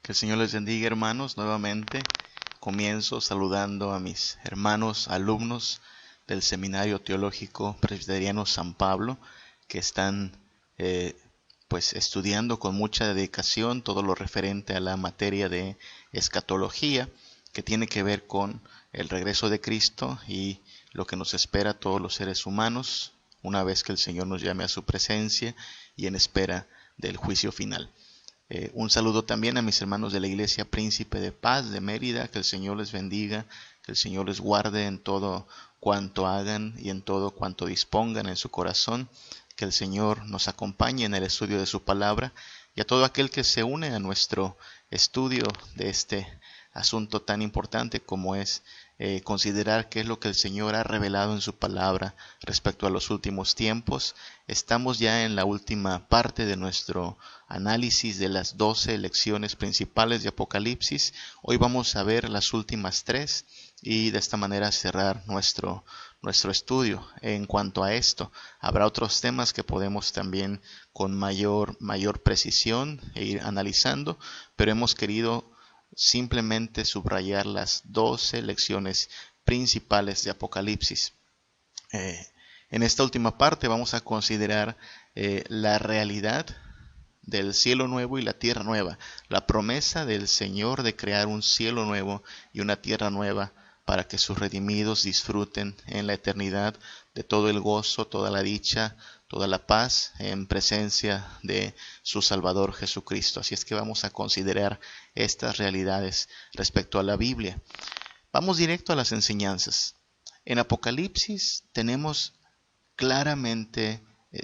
Que el Señor les bendiga, hermanos. Nuevamente comienzo saludando a mis hermanos alumnos del Seminario Teológico Presbiteriano San Pablo, que están pues estudiando con mucha dedicación todo lo referente a la materia de escatología, que tiene que ver con el regreso de Cristo y lo que nos espera a todos los seres humanos una vez que el Señor nos llame a su presencia y en espera del juicio final. Un saludo también a mis hermanos de la Iglesia Príncipe de Paz de Mérida. Que el Señor les bendiga, que el Señor les guarde en todo cuanto hagan y en todo cuanto dispongan en su corazón. Que el Señor nos acompañe en el estudio de su palabra, y a todo aquel que se une a nuestro estudio de este asunto tan importante como es considerar qué es lo que el Señor ha revelado en su palabra respecto a los últimos tiempos. Estamos ya en la última parte de nuestro análisis de las 12 lecciones principales de Apocalipsis. Hoy vamos a ver las últimas 3 y de esta manera cerrar nuestro estudio. En cuanto a esto, habrá otros temas que podemos también con mayor precisión ir analizando, pero hemos querido simplemente subrayar las 12 lecciones principales de Apocalipsis. En esta última parte vamos a considerar la realidad del cielo nuevo y la tierra nueva, la promesa del Señor de crear un cielo nuevo y una tierra nueva para que sus redimidos disfruten en la eternidad de todo el gozo, toda la dicha, toda la paz en presencia de su Salvador Jesucristo. Así es que vamos a considerar estas realidades respecto a la Biblia. Vamos directo a las enseñanzas. En Apocalipsis tenemos claramente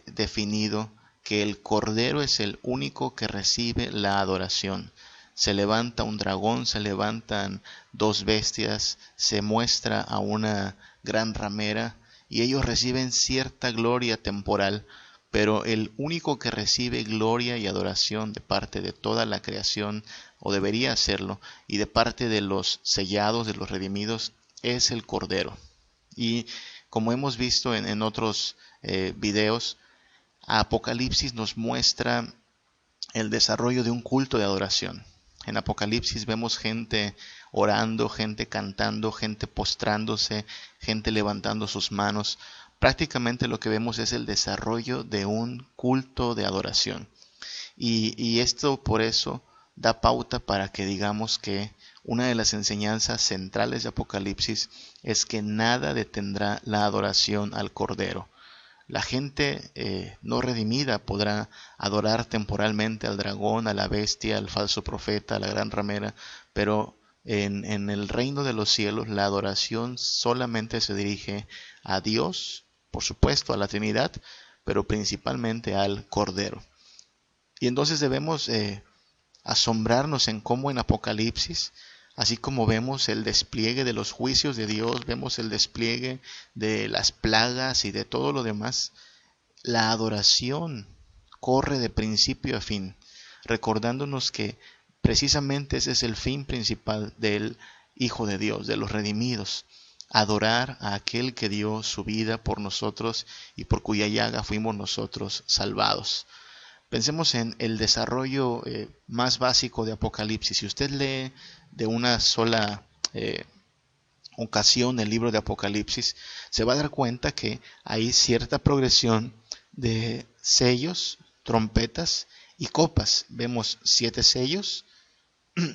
definido que el Cordero es el único que recibe la adoración. Se levanta un dragón, se levantan dos bestias, se muestra a una gran ramera y ellos reciben cierta gloria temporal, pero el único que recibe gloria y adoración de parte de toda la creación, o debería hacerlo, y de parte de los sellados, de los redimidos, es el Cordero. Y como hemos visto en otros videos, Apocalipsis nos muestra el desarrollo de un culto de adoración. En Apocalipsis vemos gente orando, gente cantando, gente postrándose, gente levantando sus manos. Prácticamente lo que vemos es el desarrollo de un culto de adoración. Y esto por eso da pauta para que digamos que una de las enseñanzas centrales de Apocalipsis es que nada detendrá la adoración al Cordero. La gente no redimida podrá adorar temporalmente al dragón, a la bestia, al falso profeta, a la gran ramera, pero en el reino de los cielos la adoración solamente se dirige a Dios, por supuesto a la Trinidad, pero principalmente al Cordero. Y entonces debemos asombrarnos en cómo en Apocalipsis, así como vemos el despliegue de los juicios de Dios, vemos el despliegue de las plagas y de todo lo demás, la adoración corre de principio a fin, recordándonos que precisamente ese es el fin principal del Hijo de Dios, de los redimidos, adorar a aquel que dio su vida por nosotros y por cuya llaga fuimos nosotros salvados. Pensemos en el desarrollo más básico de Apocalipsis. Si usted lee de una sola ocasión el libro de Apocalipsis, se va a dar cuenta que hay cierta progresión de sellos, trompetas y copas. Vemos 7 sellos,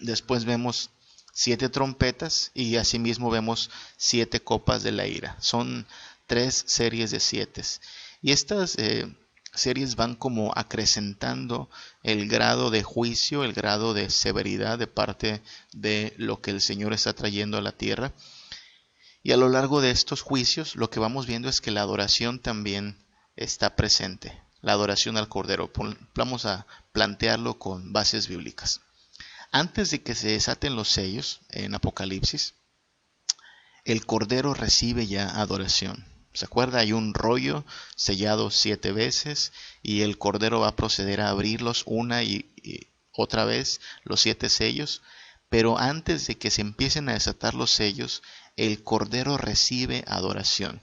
después vemos 7 trompetas y asimismo vemos 7 copas de la ira. Son 3 series de 7. Y estas series van como acrecentando el grado de juicio, el grado de severidad de parte de lo que el Señor está trayendo a la tierra. Y a lo largo de estos juicios lo que vamos viendo es que la adoración también está presente, la adoración al Cordero. Vamos a plantearlo con bases bíblicas. Antes de que se desaten los sellos en Apocalipsis, el Cordero recibe ya adoración. ¿Se acuerda? Hay un rollo sellado 7 veces y el Cordero va a proceder a abrirlos una y otra vez los 7 sellos. Pero antes de que se empiecen a desatar los sellos, el Cordero recibe adoración.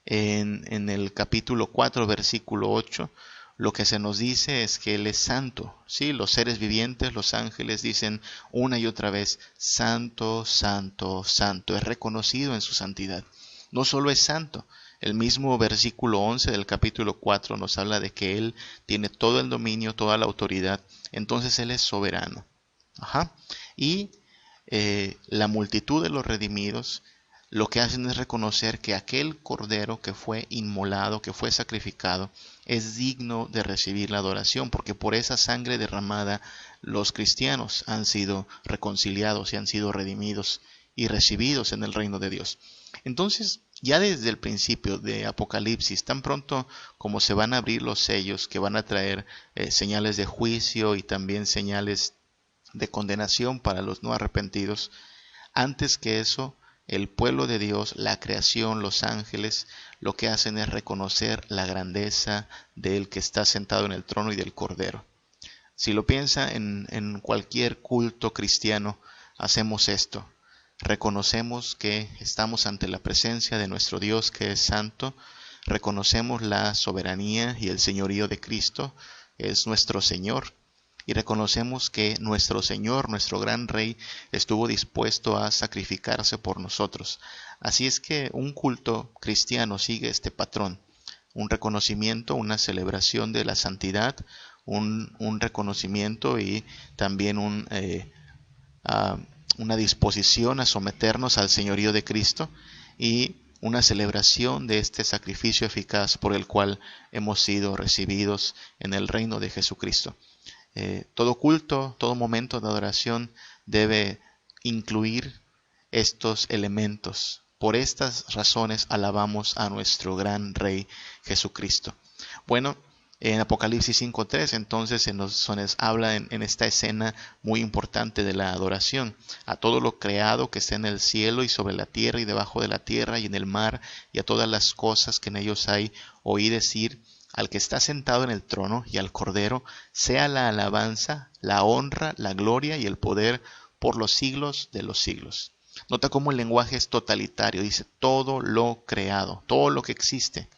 En el capítulo 4, versículo 8, lo que se nos dice es que Él es santo. Sí, los seres vivientes, los ángeles dicen una y otra vez, santo, santo, santo. Es reconocido en su santidad. No solo es santo, el mismo versículo 11 del capítulo 4 nos habla de que Él tiene todo el dominio, toda la autoridad. Entonces Él es soberano. Ajá. Y la multitud de los redimidos lo que hacen es reconocer que aquel cordero que fue inmolado, que fue sacrificado, es digno de recibir la adoración, porque por esa sangre derramada los cristianos han sido reconciliados y han sido redimidos y recibidos en el reino de Dios. Entonces, ya desde el principio de Apocalipsis, tan pronto como se van a abrir los sellos que van a traer señales de juicio y también señales de condenación para los no arrepentidos, antes que eso, el pueblo de Dios, la creación, los ángeles, lo que hacen es reconocer la grandeza del que está sentado en el trono y del Cordero. Si lo piensa en cualquier culto cristiano, hacemos esto. Reconocemos que estamos ante la presencia de nuestro Dios que es santo, reconocemos la soberanía y el señorío de Cristo, es nuestro Señor, y reconocemos que nuestro Señor, nuestro gran Rey, estuvo dispuesto a sacrificarse por nosotros. Así es que un culto cristiano sigue este patrón, un reconocimiento, una celebración de la santidad, un reconocimiento y también una disposición a someternos al señorío de Cristo y una celebración de este sacrificio eficaz por el cual hemos sido recibidos en el reino de Jesucristo. Todo culto, todo momento de adoración debe incluir estos elementos. Por estas razones alabamos a nuestro gran Rey Jesucristo. Bueno, en Apocalipsis 5.3 entonces se nos habla en esta escena muy importante de la adoración a todo lo creado que está en el cielo y sobre la tierra y debajo de la tierra y en el mar y a todas las cosas que en ellos hay. Oí decir: al que está sentado en el trono y al Cordero, sea la alabanza, la honra, la gloria y el poder por los siglos de los siglos. Nota cómo el lenguaje es totalitario, dice todo lo creado, todo lo que existe.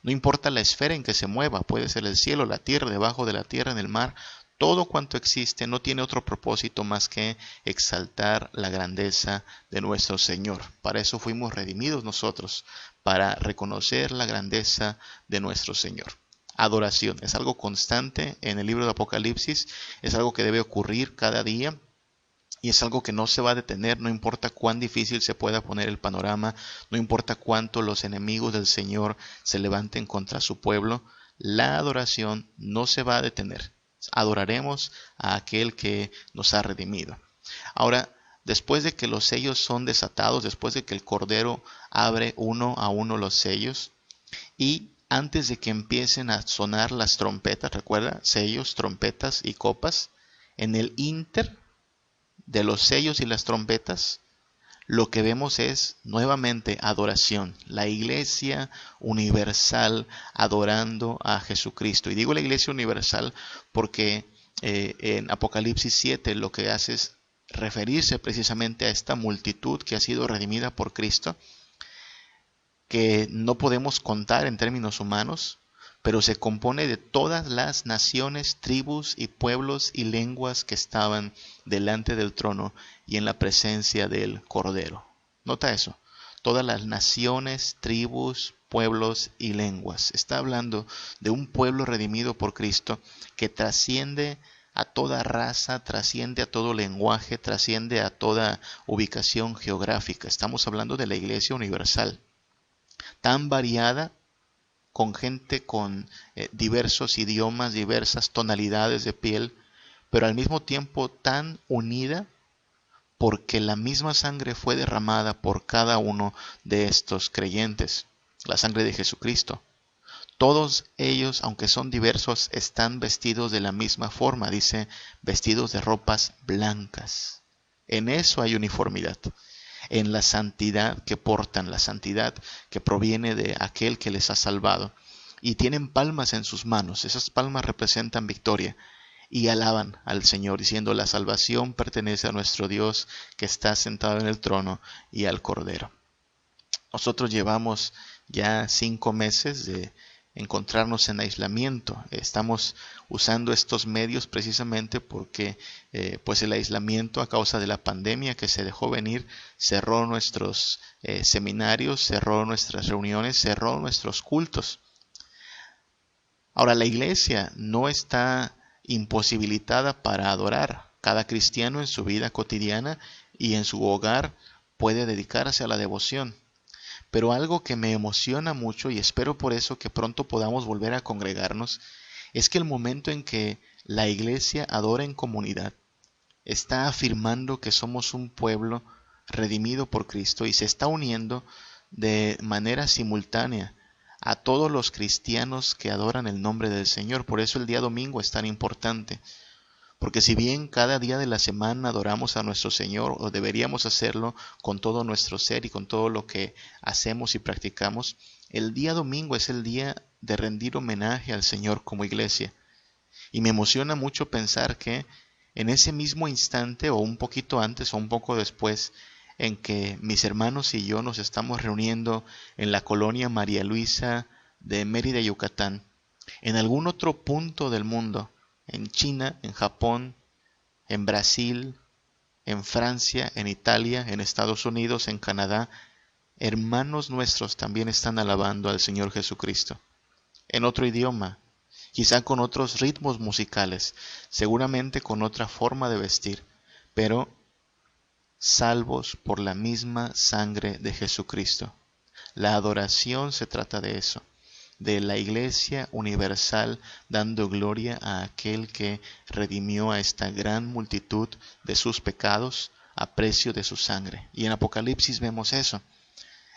No importa la esfera en que se mueva, puede ser el cielo, la tierra, debajo de la tierra, en el mar, todo cuanto existe no tiene otro propósito más que exaltar la grandeza de nuestro Señor. Para eso fuimos redimidos nosotros, para reconocer la grandeza de nuestro Señor. Adoración es algo constante en el libro de Apocalipsis, es algo que debe ocurrir cada día y es algo que no se va a detener, no importa cuán difícil se pueda poner el panorama, no importa cuánto los enemigos del Señor se levanten contra su pueblo, la adoración no se va a detener. Adoraremos a aquel que nos ha redimido. Ahora, después de que los sellos son desatados, después de que el Cordero abre uno a uno los sellos, y antes de que empiecen a sonar las trompetas, recuerda, sellos, trompetas y copas, en el ínter de los sellos y las trompetas, lo que vemos es nuevamente adoración, la iglesia universal adorando a Jesucristo. Y digo la iglesia universal porque en Apocalipsis 7 lo que hace es referirse precisamente a esta multitud que ha sido redimida por Cristo, que no podemos contar en términos humanos, pero se compone de todas las naciones, tribus y pueblos y lenguas que estaban delante del trono y en la presencia del Cordero. Nota eso, todas las naciones, tribus, pueblos y lenguas. Está hablando de un pueblo redimido por Cristo que trasciende a toda raza, trasciende a todo lenguaje, trasciende a toda ubicación geográfica. Estamos hablando de la Iglesia universal, tan variada, con gente con diversos idiomas, diversas tonalidades de piel, pero al mismo tiempo tan unida porque la misma sangre fue derramada por cada uno de estos creyentes, la sangre de Jesucristo. Todos ellos, aunque son diversos, están vestidos de la misma forma, dice, vestidos de ropas blancas. En eso hay uniformidad, en la santidad que portan, la santidad que proviene de aquel que les ha salvado. Y tienen palmas en sus manos, esas palmas representan victoria, y alaban al Señor, diciendo: la salvación pertenece a nuestro Dios que está sentado en el trono y al Cordero. Nosotros llevamos ya 5 meses de encontrarnos en aislamiento. Estamos usando estos medios precisamente porque pues el aislamiento a causa de la pandemia que se dejó venir cerró nuestros seminarios, cerró nuestras reuniones, cerró nuestros cultos. Ahora, la iglesia no está imposibilitada para adorar. Cada cristiano en su vida cotidiana y en su hogar puede dedicarse a la devoción. Pero algo que me emociona mucho, y espero por eso que pronto podamos volver a congregarnos, es que el momento en que la iglesia adora en comunidad, está afirmando que somos un pueblo redimido por Cristo y se está uniendo de manera simultánea a todos los cristianos que adoran el nombre del Señor. Por eso el día domingo es tan importante. Porque si bien cada día de la semana adoramos a nuestro Señor, o deberíamos hacerlo con todo nuestro ser y con todo lo que hacemos y practicamos, el día domingo es el día de rendir homenaje al Señor como iglesia. Y me emociona mucho pensar que en ese mismo instante, o un poquito antes o un poco después, en que mis hermanos y yo nos estamos reuniendo en la colonia María Luisa de Mérida, Yucatán, en algún otro punto del mundo, en China, en Japón, en Brasil, en Francia, en Italia, en Estados Unidos, en Canadá, hermanos nuestros también están alabando al Señor Jesucristo, en otro idioma, quizá con otros ritmos musicales, seguramente con otra forma de vestir, pero salvos por la misma sangre de Jesucristo. La adoración se trata de eso, de la Iglesia universal dando gloria a aquel que redimió a esta gran multitud de sus pecados a precio de su sangre. Y en Apocalipsis vemos eso.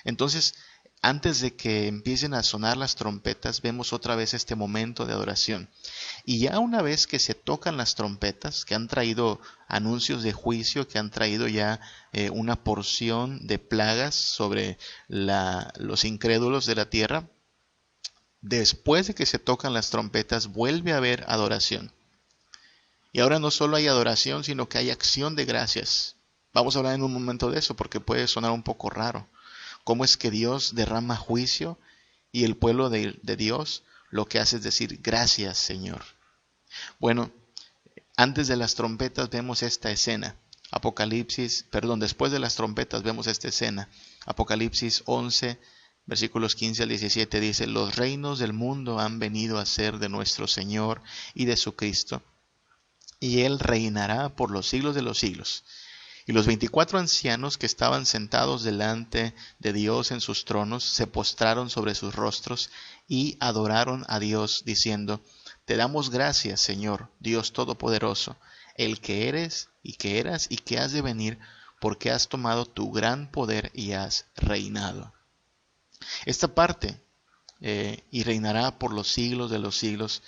Entonces, antes de que empiecen a sonar las trompetas, vemos otra vez este momento de adoración. Y ya una vez que se tocan las trompetas, que han traído anuncios de juicio, que han traído ya una porción de plagas sobre los incrédulos de la tierra, después de que se tocan las trompetas, vuelve a haber adoración. Y ahora no solo hay adoración, sino que hay acción de gracias. Vamos a hablar en un momento de eso, porque puede sonar un poco raro. ¿Cómo es que Dios derrama juicio y el pueblo de Dios lo que hace es decir, gracias, Señor? Bueno, antes de las trompetas vemos esta escena. Después de las trompetas vemos esta escena. Apocalipsis 11, versículos 15 al 17 dice, los reinos del mundo han venido a ser de nuestro Señor y de su Cristo, y Él reinará por los siglos de los siglos. Y los 24 ancianos que estaban sentados delante de Dios en sus tronos se postraron sobre sus rostros y adoraron a Dios diciendo, te damos gracias, Señor, Dios Todopoderoso, el que eres y que eras y que has de venir, porque has tomado tu gran poder y has reinado. Esta parte, y reinará por los siglos de los siglos,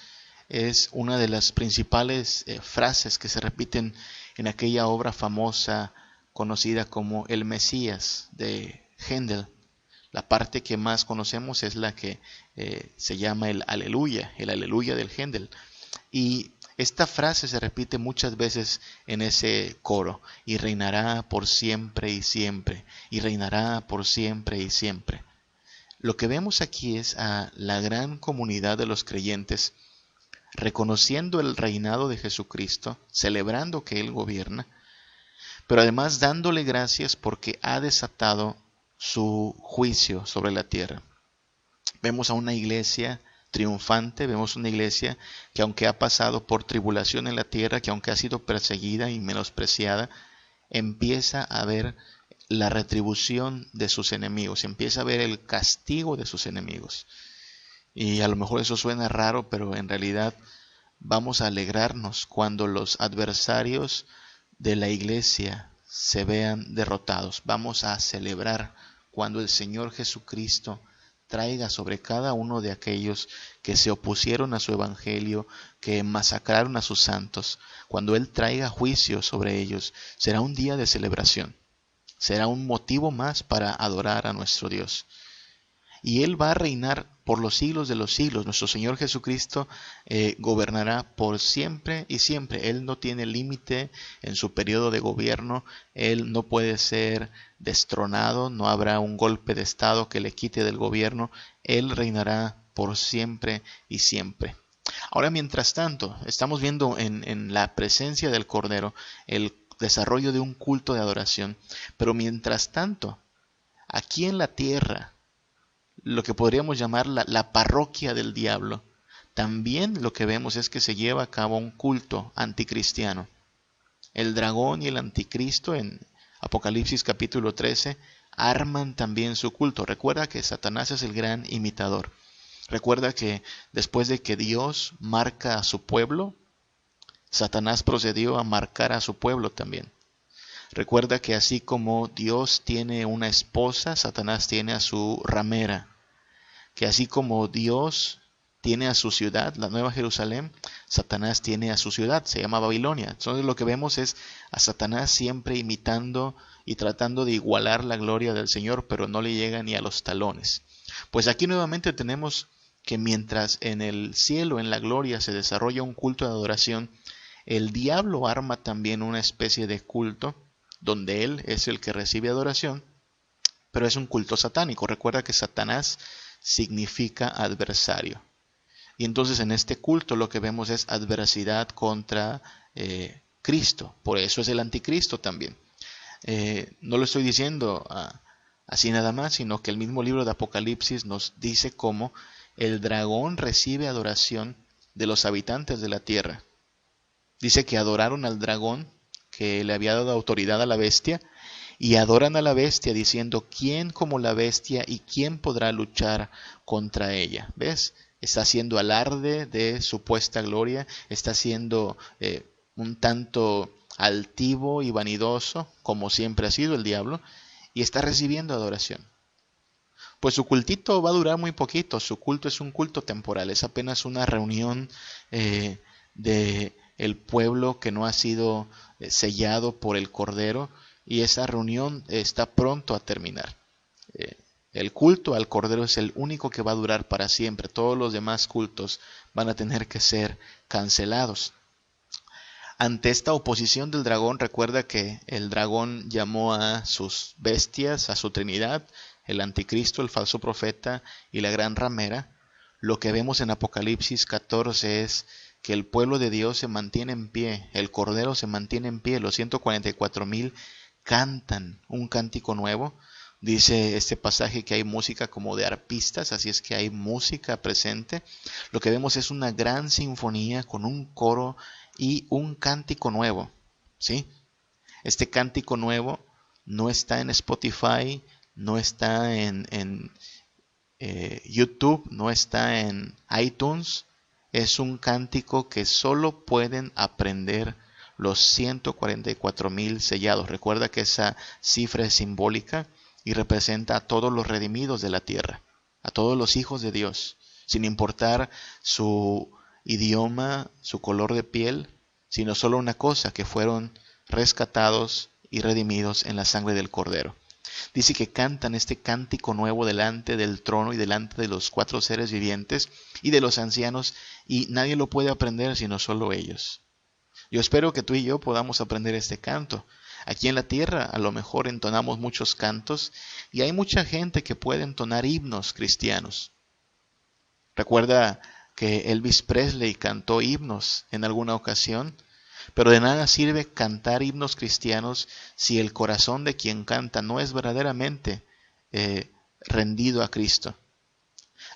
es una de las principales frases que se repiten en aquella obra famosa conocida como El Mesías de Händel. La parte que más conocemos es la que se llama el aleluya del Händel. Y esta frase se repite muchas veces en ese coro, y reinará por siempre y siempre, y reinará por siempre y siempre. Lo que vemos aquí es a la gran comunidad de los creyentes reconociendo el reinado de Jesucristo, celebrando que Él gobierna, pero además dándole gracias porque ha desatado su juicio sobre la tierra. Vemos a una iglesia triunfante, vemos una iglesia que aunque ha pasado por tribulación en la tierra, que aunque ha sido perseguida y menospreciada, empieza a ver la retribución de sus enemigos, empieza a ver el castigo de sus enemigos. Y a lo mejor eso suena raro, pero en realidad vamos a alegrarnos cuando los adversarios de la iglesia se vean derrotados. Vamos a celebrar cuando el Señor Jesucristo traiga sobre cada uno de aquellos que se opusieron a su evangelio, que masacraron a sus santos, cuando Él traiga juicio sobre ellos, será un día de celebración, será un motivo más para adorar a nuestro Dios. Y Él va a reinar por los siglos de los siglos. Nuestro Señor Jesucristo gobernará por siempre y siempre. Él no tiene límite en su periodo de gobierno. Él no puede ser destronado. No habrá un golpe de estado que le quite del gobierno. Él reinará por siempre y siempre. Ahora, mientras tanto, estamos viendo en la presencia del Cordero el desarrollo de un culto de adoración, pero mientras tanto, aquí en la tierra, lo que podríamos llamar la parroquia del diablo, también lo que vemos es que se lleva a cabo un culto anticristiano. El dragón y el anticristo en Apocalipsis capítulo 13 arman también su culto. Recuerda que Satanás es el gran imitador. Recuerda que después de que Dios marca a su pueblo, Satanás procedió a marcar a su pueblo también. Recuerda que así como Dios tiene una esposa, Satanás tiene a su ramera. Que así como Dios tiene a su ciudad, la Nueva Jerusalén, Satanás tiene a su ciudad, se llama Babilonia. Entonces lo que vemos es a Satanás siempre imitando y tratando de igualar la gloria del Señor, pero no le llega ni a los talones. Pues aquí nuevamente tenemos que mientras en el cielo, en la gloria, se desarrolla un culto de adoración, el diablo arma también una especie de culto, donde él es el que recibe adoración, pero es un culto satánico. Recuerda que Satanás significa adversario. Y entonces en este culto lo que vemos es adversidad contra Cristo. Por eso es el anticristo también. No lo estoy diciendo así nada más, sino que el mismo libro de Apocalipsis nos dice cómo el dragón recibe adoración de los habitantes de la tierra. Dice que adoraron al dragón, que le había dado autoridad a la bestia, y adoran a la bestia diciendo, ¿quién como la bestia y quién podrá luchar contra ella? ¿Ves? Está haciendo alarde de supuesta gloria, está siendo un tanto altivo y vanidoso, como siempre ha sido el diablo, y está recibiendo adoración. Pues su cultito va a durar muy poquito, su culto es un culto temporal, es apenas una reunión de el pueblo que no ha sido sellado por el Cordero, y esa reunión está pronto a terminar. El culto al Cordero es el único que va a durar para siempre. Todos los demás cultos van a tener que ser cancelados. Ante esta oposición del dragón, recuerda que el dragón llamó a sus bestias, a su trinidad, el anticristo, el falso profeta y la gran ramera. Lo que vemos en Apocalipsis 14 es que el pueblo de Dios se mantiene en pie, el Cordero se mantiene en pie, los 144,000 cantan un cántico nuevo. Dice este pasaje que hay música como de arpistas, así es que hay música presente. Lo que vemos es una gran sinfonía con un coro y un cántico nuevo, ¿sí? Este cántico nuevo no está en Spotify, no está en YouTube, no está en iTunes. Es un cántico que solo pueden aprender los 144,000 sellados. Recuerda que esa cifra es simbólica y representa a todos los redimidos de la tierra, a todos los hijos de Dios, sin importar su idioma, su color de piel, sino solo una cosa, que fueron rescatados y redimidos en la sangre del Cordero. Dice que cantan este cántico nuevo delante del trono y delante de los 4 seres vivientes y de los ancianos, y nadie lo puede aprender sino solo ellos. Yo espero que tú y yo podamos aprender este canto. Aquí en la tierra a lo mejor entonamos muchos cantos y hay mucha gente que puede entonar himnos cristianos. Recuerda que Elvis Presley cantó himnos en alguna ocasión, pero de nada sirve cantar himnos cristianos si el corazón de quien canta no es verdaderamente rendido a Cristo.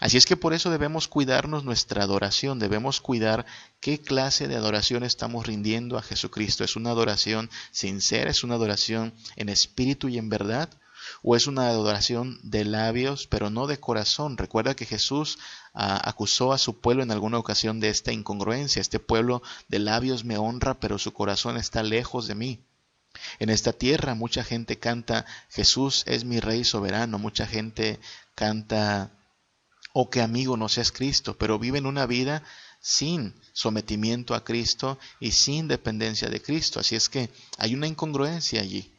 Así es que por eso debemos cuidarnos nuestra adoración, debemos cuidar qué clase de adoración estamos rindiendo a Jesucristo. ¿Es una adoración sincera? ¿Es una adoración en espíritu y en verdad? ¿O es una adoración de labios, pero no de corazón? Recuerda que Jesús acusó a su pueblo en alguna ocasión de esta incongruencia. Este pueblo de labios me honra, pero su corazón está lejos de mí. En esta tierra mucha gente canta, Jesús es mi Rey soberano. Mucha gente canta, oh, qué amigo nos es Cristo, pero viven una vida sin sometimiento a Cristo y sin dependencia de Cristo. Así es que hay una incongruencia allí.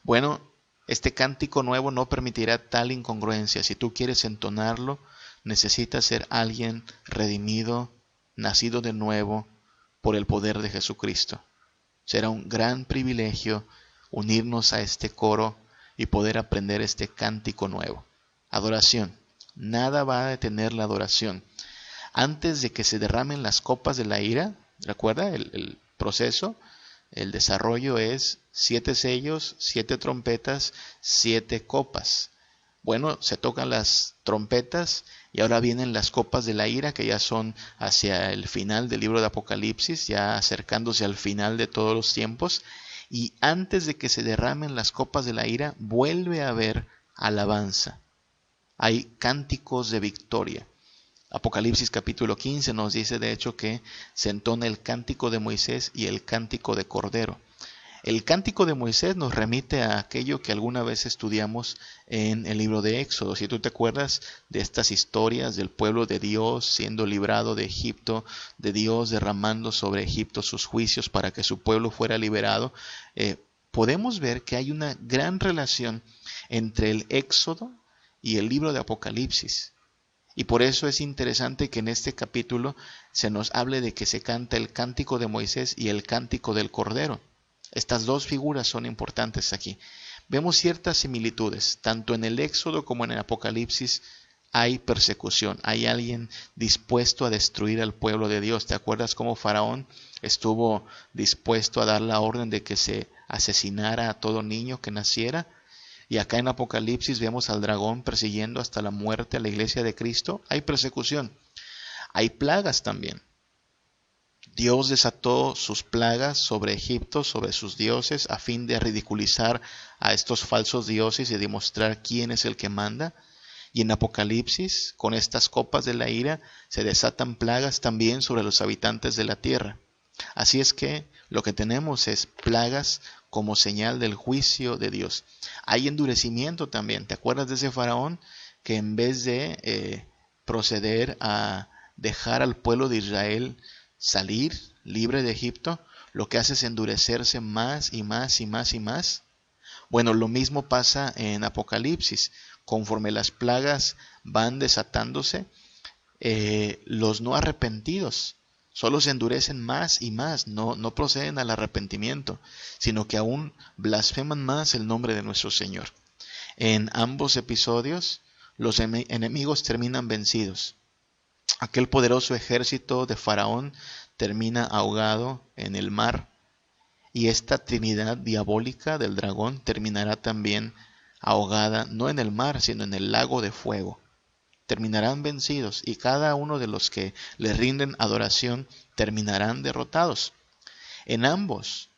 Bueno, este cántico nuevo no permitirá tal incongruencia. Si tú quieres entonarlo, necesitas ser alguien redimido, nacido de nuevo por el poder de Jesucristo. Será un gran privilegio unirnos a este coro y poder aprender este cántico nuevo. Adoración. Nada va a detener la adoración. Antes de que se derramen las copas de la ira, recuerda el proceso, el desarrollo es 7 sellos, 7 trompetas, 7 copas. Bueno, se tocan las trompetas y ahora vienen las copas de la ira, que ya son hacia el final del libro de Apocalipsis, ya acercándose al final de todos los tiempos. Y antes de que se derramen las copas de la ira, vuelve a haber alabanza. Hay cánticos de victoria. Apocalipsis capítulo 15 nos dice de hecho que se entona el cántico de Moisés y el cántico de Cordero. El cántico de Moisés nos remite a aquello que alguna vez estudiamos en el libro de Éxodo. Si tú te acuerdas de estas historias del pueblo de Dios siendo librado de Egipto, de Dios derramando sobre Egipto sus juicios para que su pueblo fuera liberado, podemos ver que hay una gran relación entre el Éxodo y el libro de Apocalipsis. Y por eso es interesante que en este capítulo se nos hable de que se canta el cántico de Moisés y el cántico del Cordero. Estas dos figuras son importantes aquí. Vemos ciertas similitudes, tanto en el Éxodo como en el Apocalipsis hay persecución, hay alguien dispuesto a destruir al pueblo de Dios. ¿Te acuerdas cómo Faraón estuvo dispuesto a dar la orden de que se asesinara a todo niño que naciera? Y acá en Apocalipsis vemos al dragón persiguiendo hasta la muerte a la iglesia de Cristo. Hay persecución, hay plagas también. Dios desató sus plagas sobre Egipto, sobre sus dioses, a fin de ridiculizar a estos falsos dioses y demostrar quién es el que manda. Y en Apocalipsis, con estas copas de la ira, se desatan plagas también sobre los habitantes de la tierra. Así es que lo que tenemos es plagas como señal del juicio de Dios. Hay endurecimiento también. ¿Te acuerdas de ese faraón que en vez de proceder a dejar al pueblo de Israel salir libre de Egipto, lo que hace es endurecerse más y más y más y más? Bueno, lo mismo pasa en Apocalipsis. Conforme las plagas van desatándose, los no arrepentidos solo se endurecen más y más, no proceden al arrepentimiento, sino que aún blasfeman más el nombre de nuestro Señor. En ambos episodios, los enemigos terminan vencidos. Aquel poderoso ejército de Faraón termina ahogado en el mar, y esta trinidad diabólica del dragón terminará también ahogada, no en el mar, sino en el lago de fuego. Terminarán vencidos, y cada uno de los que le rinden adoración terminarán derrotados. En ambos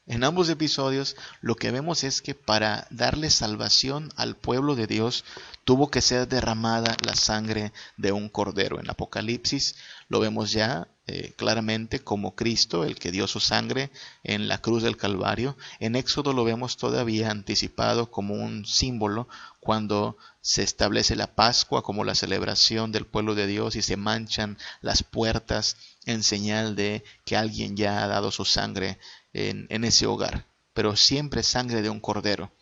episodios lo que vemos es que para darle salvación al pueblo de Dios tuvo que ser derramada la sangre de un cordero. En Apocalipsis lo vemos ya claramente como Cristo, el que dio su sangre en la cruz del Calvario. En Éxodo lo vemos todavía anticipado como un símbolo cuando se establece la Pascua como la celebración del pueblo de Dios y se manchan las puertas en señal de que alguien ya ha dado su sangre en ese hogar, pero siempre sangre de un cordero.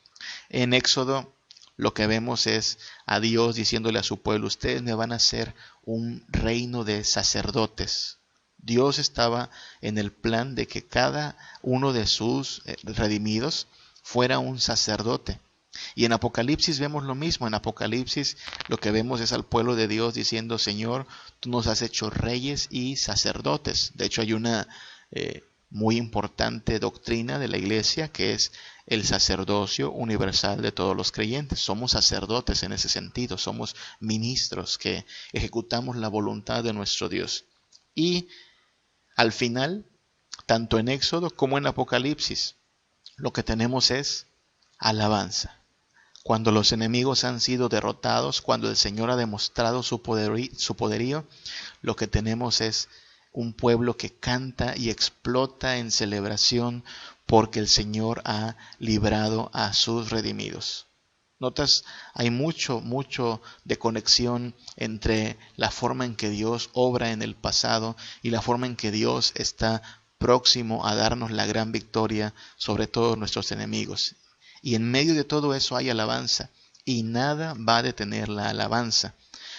En Éxodo lo que vemos es a Dios diciéndole a su pueblo: ustedes me van a hacer un reino de sacerdotes. Dios estaba en el plan de que cada uno de sus redimidos fuera un sacerdote. Y en Apocalipsis vemos lo mismo. En Apocalipsis lo que vemos es al pueblo de Dios diciendo: Señor, tú nos has hecho reyes y sacerdotes. De hecho hay una muy importante doctrina de la iglesia que es el sacerdocio universal de todos los creyentes. Somos sacerdotes en ese sentido, somos ministros que ejecutamos la voluntad de nuestro Dios. Y al final, tanto en Éxodo como en Apocalipsis, lo que tenemos es alabanza. Cuando los enemigos han sido derrotados, cuando el Señor ha demostrado su poderío, lo que tenemos es un pueblo que canta y explota en celebración porque el Señor ha librado a sus redimidos. Notas, hay mucho de conexión entre la forma en que Dios obra en el pasado y la forma en que Dios está próximo a darnos la gran victoria sobre todos nuestros enemigos. Y en medio de todo eso hay alabanza, y nada va a detener la alabanza.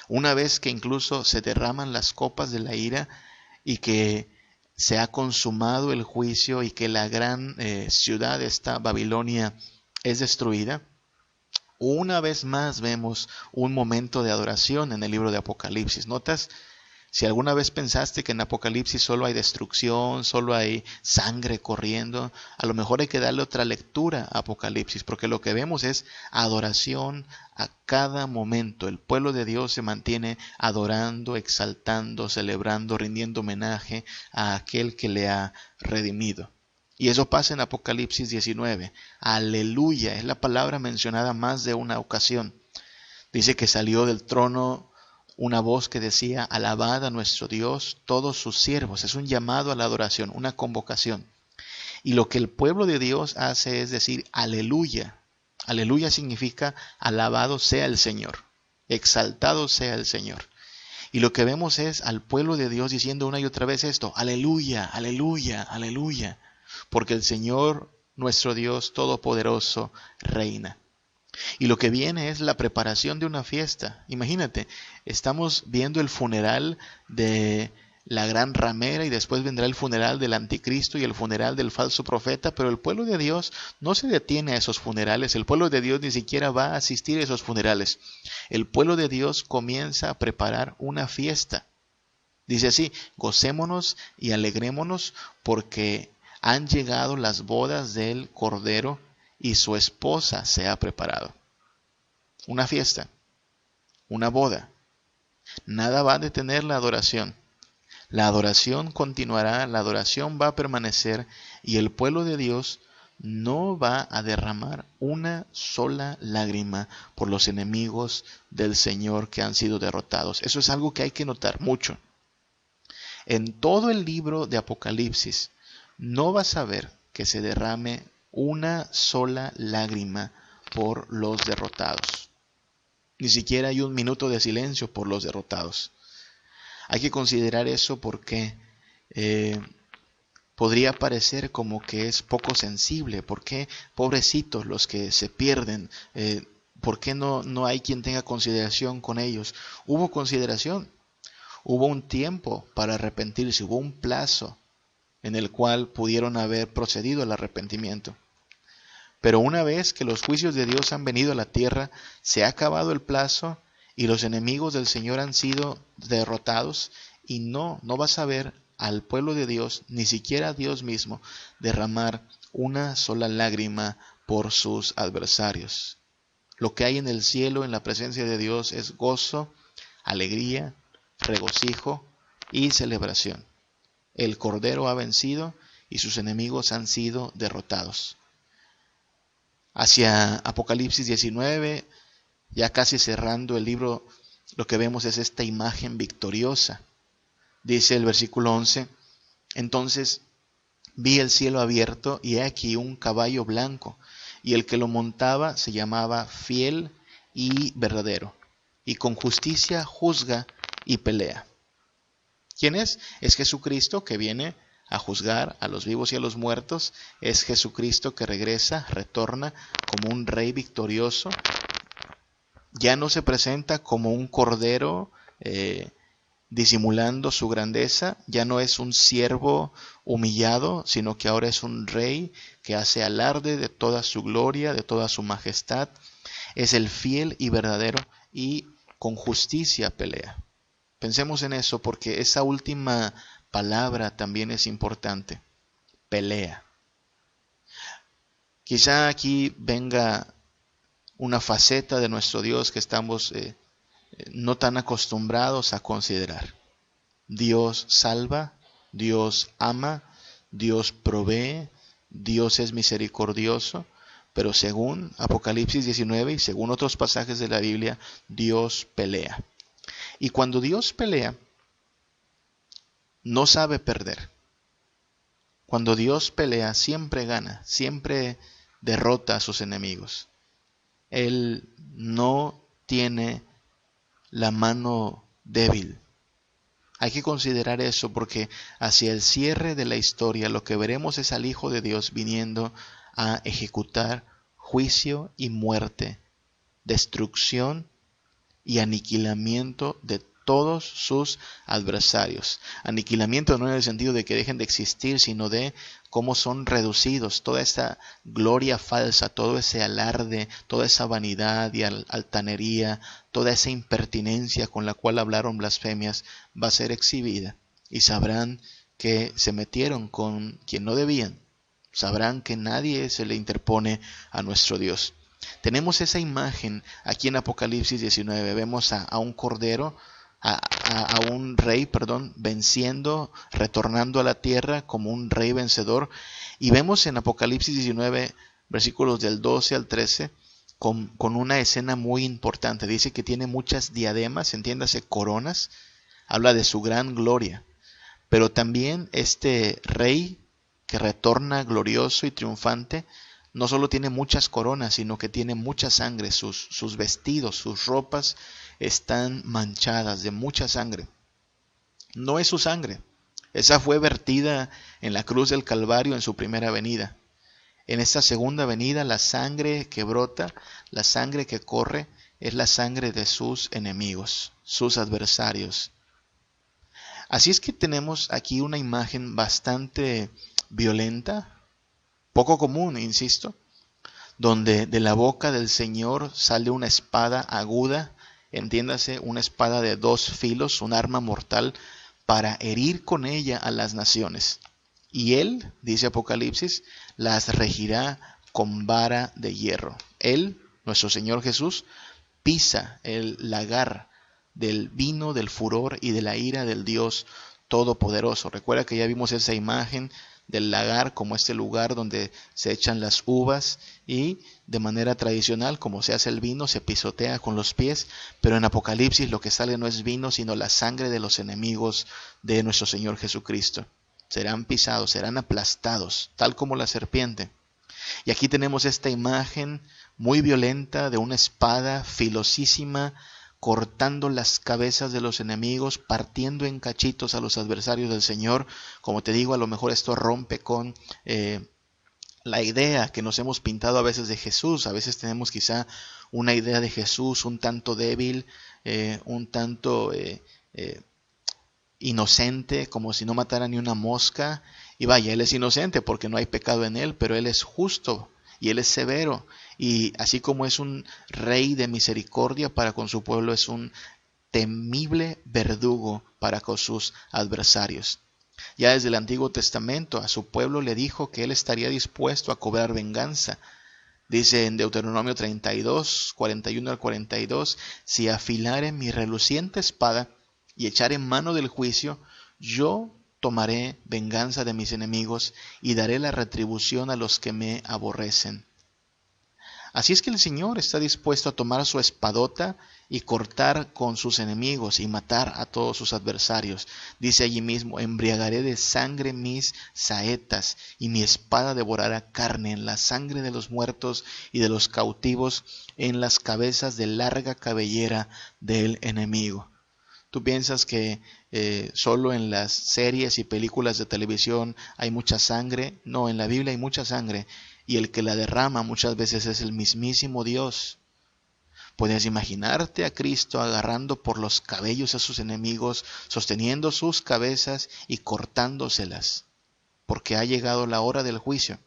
Una vez que incluso se derraman las copas de la ira y que se ha consumado el juicio y que la gran ciudad, esta Babilonia, es destruida, Una vez más vemos un momento de adoración en el libro de Apocalipsis. ¿Notas? Si alguna vez pensaste que en Apocalipsis solo hay destrucción, solo hay sangre corriendo, a lo mejor hay que darle otra lectura a Apocalipsis, porque lo que vemos es adoración a cada momento. El pueblo de Dios se mantiene adorando, exaltando, celebrando, rindiendo homenaje a aquel que le ha redimido. Y eso pasa en Apocalipsis 19. Aleluya, es la palabra mencionada más de una ocasión. Dice que salió del trono una voz que decía, alabad a nuestro Dios, todos sus siervos. Es un llamado a la adoración, una convocación. Y lo que el pueblo de Dios hace es decir, aleluya. Aleluya significa, alabado sea el Señor, exaltado sea el Señor. Y lo que vemos es al pueblo de Dios diciendo una y otra vez esto, aleluya, aleluya, aleluya. Porque el Señor, nuestro Dios Todopoderoso, reina. Y lo que viene es la preparación de una fiesta. Imagínate, estamos viendo el funeral de la gran ramera y después vendrá el funeral del anticristo y el funeral del falso profeta, pero el pueblo de Dios no se detiene a esos funerales. El pueblo de Dios ni siquiera va a asistir a esos funerales. El pueblo de Dios comienza a preparar una fiesta. Dice así, gocémonos y alegrémonos porque han llegado las bodas del Cordero y su esposa se ha preparado. Una fiesta, una boda. Nada va a detener la adoración. La adoración continuará, la adoración va a permanecer y el pueblo de Dios no va a derramar una sola lágrima por los enemigos del Señor que han sido derrotados. Eso es algo que hay que notar mucho. En todo el libro de Apocalipsis no vas a ver que se derrame una sola lágrima por los derrotados. Ni siquiera hay un minuto de silencio por los derrotados. Hay que considerar eso porque podría parecer como que es poco sensible. ¿Por qué pobrecitos los que se pierden? ¿Por qué no hay quien tenga consideración con ellos? Hubo consideración. Hubo un tiempo para arrepentirse. Hubo un plazo en el cual pudieron haber procedido al arrepentimiento. Pero una vez que los juicios de Dios han venido a la tierra, se ha acabado el plazo y los enemigos del Señor han sido derrotados y no vas a ver al pueblo de Dios, ni siquiera a Dios mismo, derramar una sola lágrima por sus adversarios. Lo que hay en el cielo, en la presencia de Dios, es gozo, alegría, regocijo y celebración. El Cordero ha vencido y sus enemigos han sido derrotados. Hacia Apocalipsis 19, ya casi cerrando el libro, lo que vemos es esta imagen victoriosa. Dice el versículo 11, entonces vi el cielo abierto y he aquí un caballo blanco, y el que lo montaba se llamaba Fiel y Verdadero, y con justicia juzga y pelea. ¿Quién es? Es Jesucristo que viene a juzgar a los vivos y a los muertos. Es Jesucristo que regresa, retorna como un rey victorioso. Ya no se presenta como un cordero disimulando su grandeza. Ya no es un siervo humillado, sino que ahora es un rey que hace alarde de toda su gloria, de toda su majestad. Es el fiel y verdadero y con justicia pelea. Pensemos en eso porque esa última palabra también es importante. Pelea. Quizá aquí venga una faceta de nuestro Dios que estamos no tan acostumbrados a considerar. Dios salva, Dios ama, Dios provee, Dios es misericordioso, pero según Apocalipsis 19 y según otros pasajes de la Biblia, Dios pelea. Y cuando Dios pelea, no sabe perder. Cuando Dios pelea, siempre gana, siempre derrota a sus enemigos. Él no tiene la mano débil. Hay que considerar eso porque hacia el cierre de la historia lo que veremos es al Hijo de Dios viniendo a ejecutar juicio y muerte, destrucción y aniquilamiento de todos sus adversarios. Aniquilamiento no en el sentido de que dejen de existir, sino de cómo son reducidos. Toda esa gloria falsa, todo ese alarde, toda esa vanidad y altanería, toda esa impertinencia con la cual hablaron blasfemias, va a ser exhibida. Y sabrán que se metieron con quien no debían. Sabrán que nadie se le interpone a nuestro Dios. Tenemos esa imagen aquí en Apocalipsis 19. Vemos a un cordero, a un rey, venciendo, retornando a la tierra como un rey vencedor. Y vemos en Apocalipsis 19, versículos del 12 al 13, con una escena muy importante. Dice que tiene muchas diademas, entiéndase, coronas. Habla de su gran gloria. Pero también este rey que retorna glorioso y triunfante, no solo tiene muchas coronas, sino que tiene mucha sangre. Sus vestidos, sus ropas están manchadas de mucha sangre. No es su sangre. Esa fue vertida en la cruz del Calvario en su primera venida. En esta segunda venida, la sangre que brota, la sangre que corre, es la sangre de sus enemigos, sus adversarios. Así es que tenemos aquí una imagen bastante violenta, poco común, insisto, donde de la boca del Señor sale una espada aguda, entiéndase, una espada de 2 filos, un arma mortal, para herir con ella a las naciones. Y Él, dice Apocalipsis, las regirá con vara de hierro. Él, nuestro Señor Jesús, pisa el lagar del vino, del furor y de la ira del Dios Todopoderoso. Recuerda que ya vimos esa imagen del lagar como este lugar donde se echan las uvas y de manera tradicional, como se hace el vino, se pisotea con los pies, pero en Apocalipsis lo que sale no es vino, sino la sangre de los enemigos de nuestro Señor Jesucristo. Serán pisados, serán aplastados, tal como la serpiente. Y aquí tenemos esta imagen muy violenta de una espada filosísima, cortando las cabezas de los enemigos, partiendo en cachitos a los adversarios del Señor. Como te digo, a lo mejor esto rompe con la idea que nos hemos pintado a veces de Jesús. A veces tenemos quizá una idea de Jesús un tanto débil, un tanto inocente, como si no matara ni una mosca. Y vaya, Él es inocente porque no hay pecado en Él, pero Él es justo y Él es severo. Y así como es un rey de misericordia para con su pueblo, es un temible verdugo para con sus adversarios. Ya desde el Antiguo Testamento a su pueblo le dijo que Él estaría dispuesto a cobrar venganza. Dice en Deuteronomio 32, 41 al 42, si afilare mi reluciente espada y echare mano del juicio, yo tomaré venganza de mis enemigos y daré la retribución a los que me aborrecen. Así es que el Señor está dispuesto a tomar su espadota y cortar con sus enemigos y matar a todos sus adversarios. Dice allí mismo, embriagaré de sangre mis saetas y mi espada devorará carne en la sangre de los muertos y de los cautivos, en las cabezas de larga cabellera del enemigo. ¿Tú piensas que solo en las series y películas de televisión hay mucha sangre? No, en la Biblia hay mucha sangre y el que la derrama muchas veces es el mismísimo Dios. Puedes imaginarte a Cristo agarrando por los cabellos a sus enemigos, sosteniendo sus cabezas y cortándoselas, porque ha llegado la hora del juicio.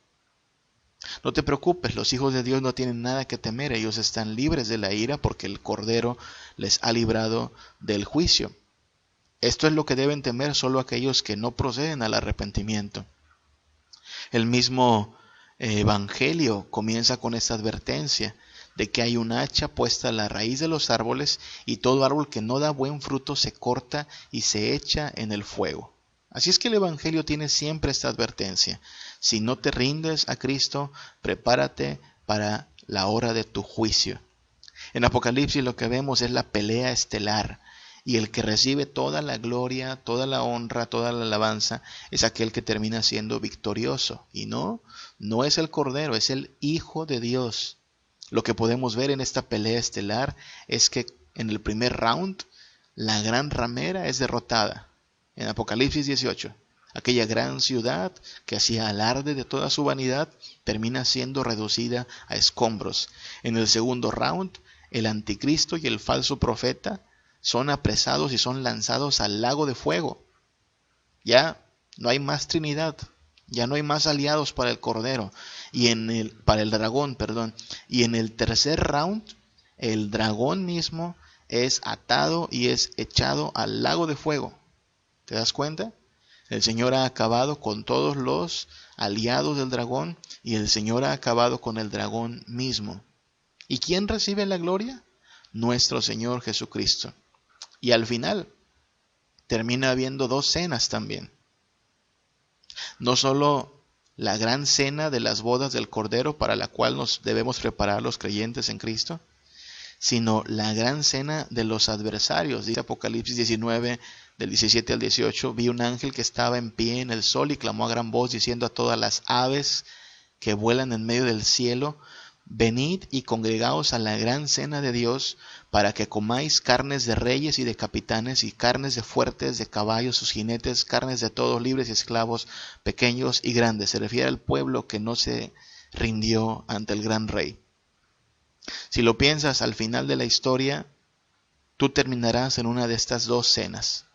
No te preocupes, los hijos de Dios no tienen nada que temer, ellos están libres de la ira porque el Cordero les ha librado del juicio. Esto es lo que deben temer solo aquellos que no proceden al arrepentimiento. El mismo Evangelio comienza con esta advertencia de que hay un hacha puesta a la raíz de los árboles y todo árbol que no da buen fruto se corta y se echa en el fuego. Así es que el Evangelio tiene siempre esta advertencia. Si no te rindes a Cristo, prepárate para la hora de tu juicio. En Apocalipsis lo que vemos es la pelea estelar, y el que recibe toda la gloria, toda la honra, toda la alabanza, es aquel que termina siendo victorioso. Y no es el Cordero, es el Hijo de Dios. Lo que podemos ver en esta pelea estelar es que en el primer round, la gran ramera es derrotada. En Apocalipsis 18, aquella gran ciudad que hacía alarde de toda su vanidad, termina siendo reducida a escombros. En el segundo round, el anticristo y el falso profeta son apresados y son lanzados al lago de fuego. Ya no hay más Trinidad, ya no hay más aliados para el Cordero para el dragón, perdón. Y en el tercer round, el dragón mismo es atado y es echado al lago de fuego. ¿Te das cuenta? El Señor ha acabado con todos los aliados del dragón y el Señor ha acabado con el dragón mismo. ¿Y quién recibe la gloria? Nuestro Señor Jesucristo. Y al final termina habiendo dos cenas también. No solo la gran cena de las bodas del Cordero, para la cual nos debemos preparar los creyentes en Cristo, sino la gran cena de los adversarios. Dice Apocalipsis 19, del 17 al 18, vi un ángel que estaba en pie en el sol y clamó a gran voz diciendo a todas las aves que vuelan en medio del cielo: venid y congregaos a la gran cena de Dios, para que comáis carnes de reyes y de capitanes, y carnes de fuertes, de caballos, sus jinetes, carnes de todos, libres y esclavos, pequeños y grandes. Se refiere al pueblo que no se rindió ante el gran rey. Si lo piensas, al final de la historia, tú terminarás en una de estas dos cenas.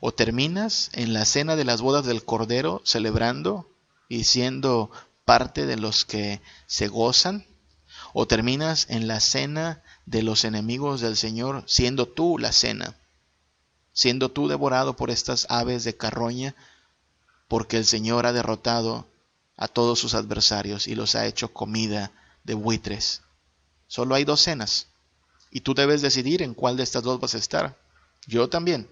O terminas en la cena de las bodas del Cordero, celebrando y siendo parte de los que se gozan, o terminas en la cena de los enemigos del Señor, siendo tú la cena, siendo tú devorado por estas aves de carroña, porque el Señor ha derrotado a todos sus adversarios y los ha hecho comida de buitres. Solo hay dos cenas, y tú debes decidir en cuál de estas dos vas a estar. Yo también.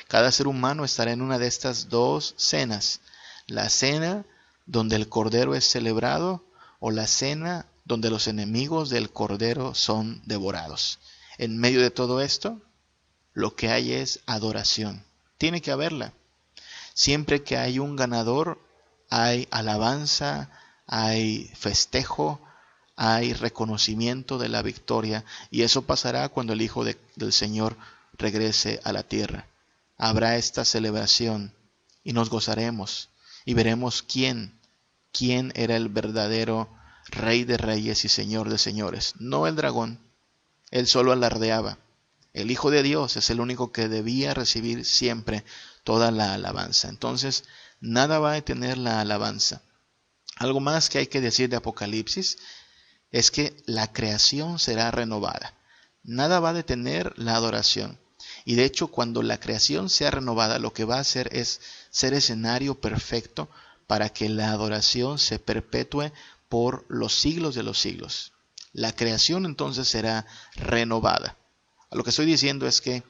Cada ser humano estará en una de estas dos cenas: la cena donde el Cordero es celebrado, o la cena donde los enemigos del Cordero son devorados. En medio de todo esto, lo que hay es adoración. Tiene que haberla. Siempre que hay un ganador, hay alabanza, hay festejo, hay reconocimiento de la victoria, y eso pasará cuando el Hijo del Señor regrese a la tierra. Habrá esta celebración y nos gozaremos y veremos quién era el verdadero Rey de Reyes y Señor de Señores. No el dragón, él solo alardeaba. El Hijo de Dios es el único que debía recibir siempre toda la alabanza. Entonces, nada va a detener la alabanza. Algo más que hay que decir de Apocalipsis es que la creación será renovada. Nada va a detener la adoración. Y de hecho, cuando la creación sea renovada, lo que va a hacer es ser escenario perfecto para que la adoración se perpetúe por los siglos de los siglos. La creación entonces será renovada. Lo que estoy diciendo es que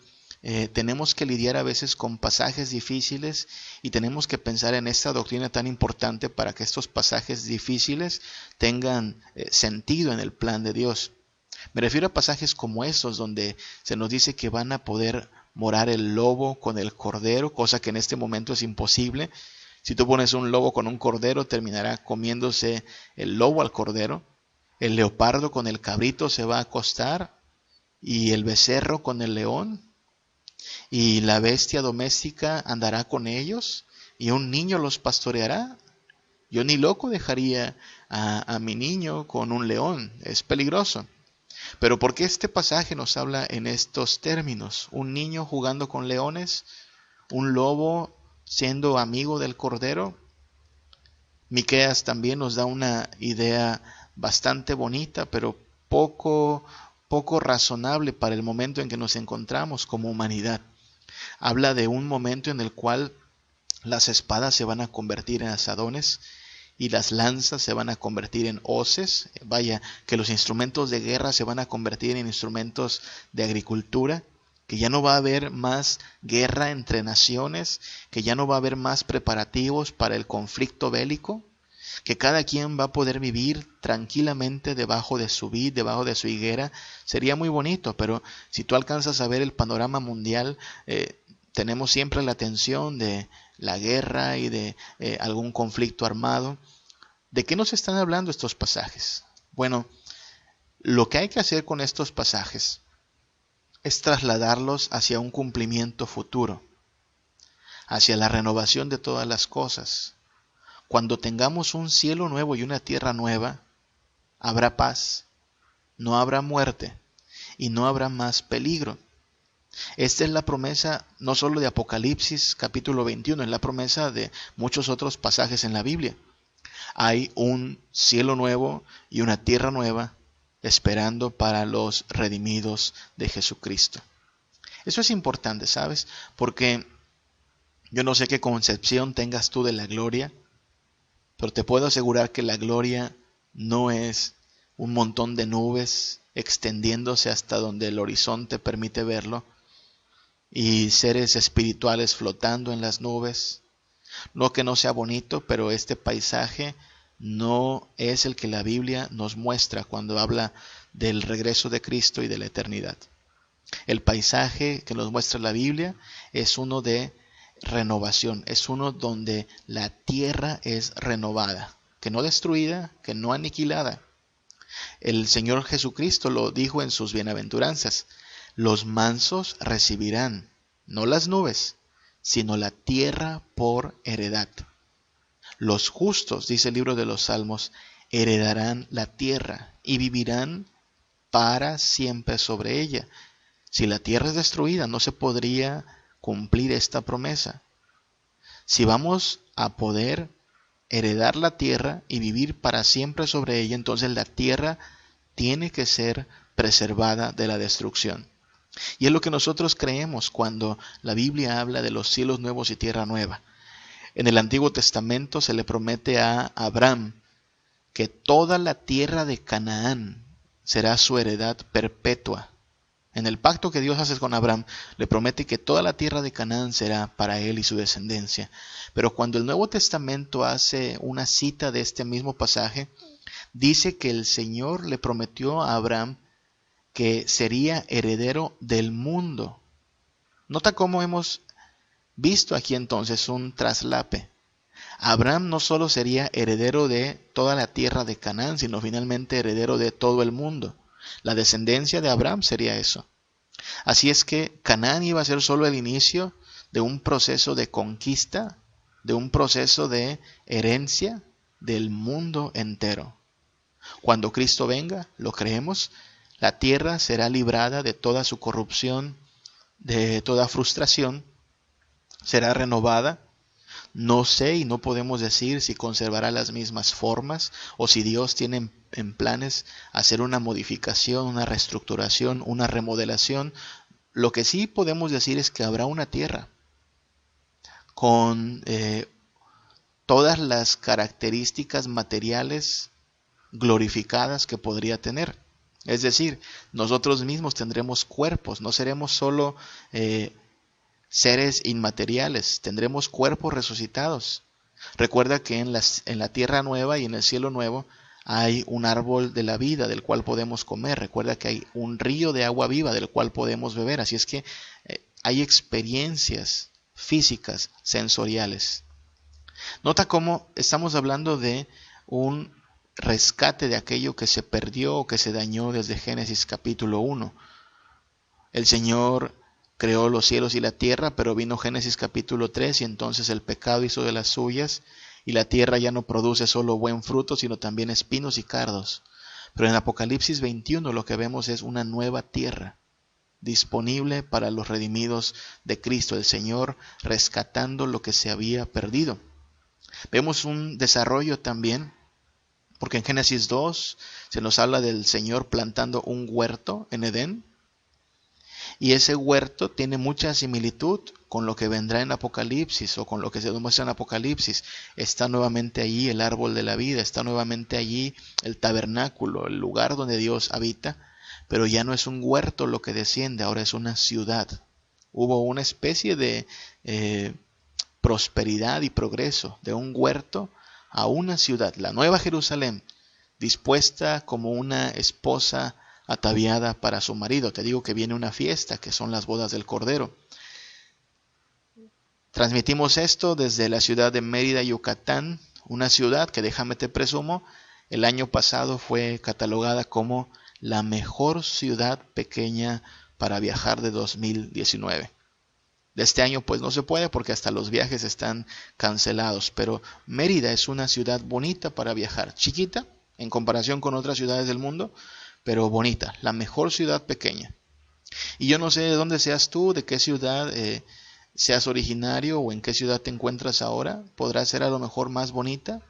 tenemos que lidiar a veces con pasajes difíciles y tenemos que pensar en esta doctrina tan importante para que estos pasajes difíciles tengan sentido en el plan de Dios. Me refiero a pasajes como estos donde se nos dice que van a poder morar el lobo con el cordero, cosa que en este momento es imposible. Si tú pones un lobo con un cordero, terminará comiéndose el lobo al cordero. El leopardo con el cabrito se va a acostar, y el becerro con el león, y la bestia doméstica andará con ellos, y un niño los pastoreará. Yo ni loco dejaría a mi niño con un león, es peligroso. Pero ¿por qué este pasaje nos habla en estos términos? Un niño jugando con leones, un lobo siendo amigo del cordero. Miqueas también nos da una idea bastante bonita, pero poco razonable para el momento en que nos encontramos como humanidad. Habla de un momento en el cual las espadas se van a convertir en asadones y las lanzas se van a convertir en hoces. Vaya, que los instrumentos de guerra se van a convertir en instrumentos de agricultura, que ya no va a haber más guerra entre naciones, que ya no va a haber más preparativos para el conflicto bélico, que cada quien va a poder vivir tranquilamente debajo de su vid, debajo de su higuera. Sería muy bonito, pero si tú alcanzas a ver el panorama mundial, tenemos siempre la tensión de la guerra y de algún conflicto armado. ¿De qué nos están hablando estos pasajes? Bueno, lo que hay que hacer con estos pasajes es trasladarlos hacia un cumplimiento futuro, hacia la renovación de todas las cosas. Cuando tengamos un cielo nuevo y una tierra nueva, habrá paz, no habrá muerte y no habrá más peligro. Esta es la promesa no solo de Apocalipsis capítulo 21, es la promesa de muchos otros pasajes en la Biblia. Hay un cielo nuevo y una tierra nueva esperando para los redimidos de Jesucristo. Eso es importante, ¿sabes? Porque yo no sé qué concepción tengas tú de la gloria, pero te puedo asegurar que la gloria no es un montón de nubes extendiéndose hasta donde el horizonte permite verlo y seres espirituales flotando en las nubes. No que no sea bonito, pero este paisaje no es el que la Biblia nos muestra cuando habla del regreso de Cristo y de la eternidad. El paisaje que nos muestra la Biblia es uno de renovación, es uno donde la tierra es renovada, que no destruida, que no aniquilada. El Señor Jesucristo lo dijo en sus bienaventuranzas: los mansos recibirán, no las nubes, sino la tierra por heredad. Los justos, dice el libro de los Salmos, heredarán la tierra y vivirán para siempre sobre ella. Si la tierra es destruida, no se podría cumplir esta promesa. Si vamos a poder heredar la tierra y vivir para siempre sobre ella, entonces la tierra tiene que ser preservada de la destrucción. Y es lo que nosotros creemos cuando la Biblia habla de los cielos nuevos y tierra nueva. En el Antiguo Testamento se le promete a Abraham que toda la tierra de Canaán será su heredad perpetua. En el pacto que Dios hace con Abraham, le promete que toda la tierra de Canaán será para él y su descendencia. Pero cuando el Nuevo Testamento hace una cita de este mismo pasaje, dice que el Señor le prometió a Abraham que sería heredero del mundo. Nota cómo hemos visto aquí entonces un traslape. Abraham no solo sería heredero de toda la tierra de Canaán, sino finalmente heredero de todo el mundo. La descendencia de Abraham sería eso. Así es que Canaán iba a ser solo el inicio de un proceso de conquista, de un proceso de herencia del mundo entero. Cuando Cristo venga, lo creemos, la tierra será librada de toda su corrupción, de toda frustración, será renovada. No sé y no podemos decir si conservará las mismas formas o si Dios tiene en planes hacer una modificación, una reestructuración, una remodelación. Lo que sí podemos decir es que habrá una tierra con todas las características materiales glorificadas que podría tener. Es decir, nosotros mismos tendremos cuerpos, no seremos solo seres inmateriales, tendremos cuerpos resucitados. Recuerda que en la tierra nueva y en el cielo nuevo hay un árbol de la vida del cual podemos comer. Recuerda que hay un río de agua viva del cual podemos beber. Así es que hay experiencias físicas, sensoriales. Nota cómo estamos hablando de un rescate de aquello que se perdió o que se dañó desde Génesis capítulo 1. El Señor creó los cielos y la tierra, pero vino Génesis capítulo 3 y entonces el pecado hizo de las suyas y la tierra ya no produce solo buen fruto, sino también espinos y cardos. Pero en Apocalipsis 21 lo que vemos es una nueva tierra disponible para los redimidos de Cristo, el Señor rescatando lo que se había perdido. Vemos un desarrollo también, porque en Génesis 2 se nos habla del Señor plantando un huerto en Edén, y ese huerto tiene mucha similitud con lo que vendrá en Apocalipsis o con lo que se muestra en Apocalipsis. Está nuevamente allí el árbol de la vida, está nuevamente allí el tabernáculo, el lugar donde Dios habita, pero ya no es un huerto lo que desciende, ahora es una ciudad. Hubo una especie de prosperidad y progreso de un huerto a una ciudad, la Nueva Jerusalén, dispuesta como una esposa ataviada para su marido. Te digo que viene una fiesta, que son las bodas del Cordero. Transmitimos esto desde la ciudad de Mérida, Yucatán, una ciudad que, déjame te presumo, el año pasado fue catalogada como la mejor ciudad pequeña para viajar de 2019. De este año pues no se puede porque hasta los viajes están cancelados, pero Mérida es una ciudad bonita para viajar, chiquita en comparación con otras ciudades del mundo, pero bonita, la mejor ciudad pequeña. Y yo no sé de dónde seas tú, de qué ciudad seas originario o en qué ciudad te encuentras ahora. Podrá ser a lo mejor más bonita.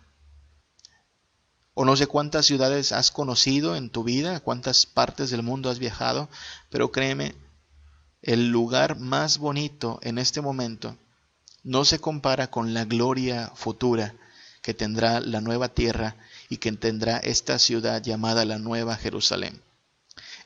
O no sé cuántas ciudades has conocido en tu vida, cuántas partes del mundo has viajado, pero créeme, el lugar más bonito en este momento no se compara con la gloria futura que tendrá la nueva tierra y que tendrá esta ciudad llamada la Nueva Jerusalén.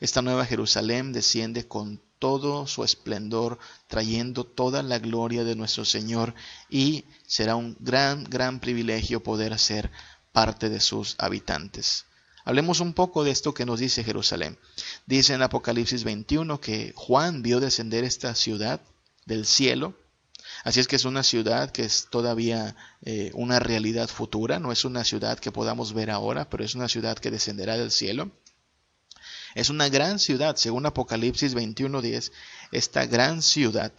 Esta Nueva Jerusalén desciende con todo su esplendor, trayendo toda la gloria de nuestro Señor, y será un gran privilegio poder ser parte de sus habitantes. Hablemos un poco de esto que nos dice Jerusalén. Dice en Apocalipsis 21 que Juan vio descender esta ciudad del cielo. Así es que es una ciudad que es todavía una realidad futura, no es una ciudad que podamos ver ahora, pero es una ciudad que descenderá del cielo. Es una gran ciudad, según Apocalipsis 21:10, esta gran ciudad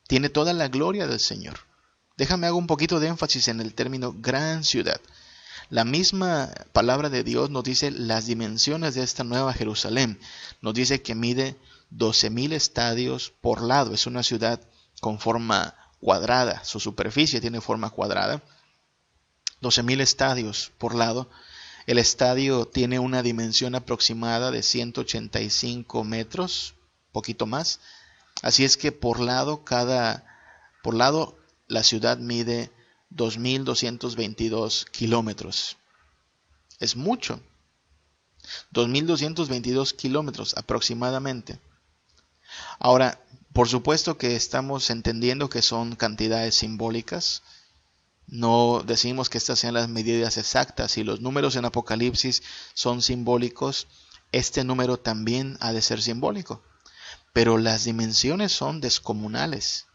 tiene toda la gloria del Señor. Déjame hago un poquito de énfasis en el término gran ciudad. La misma palabra de Dios nos dice las dimensiones de esta nueva Jerusalén. Nos dice que mide 12,000 estadios por lado. Es una ciudad con forma cuadrada. Su superficie tiene forma cuadrada. 12,000 estadios por lado. El estadio tiene una dimensión aproximada de 185 metros, poquito más. Así es que por lado la ciudad mide 2,222 kilómetros. Es mucho. 2,222 kilómetros aproximadamente. Ahora, por supuesto que estamos entendiendo que son cantidades simbólicas. No decimos que estas sean las medidas exactas. Si los números en Apocalipsis son simbólicos, este número también ha de ser simbólico. Pero las dimensiones son descomunales.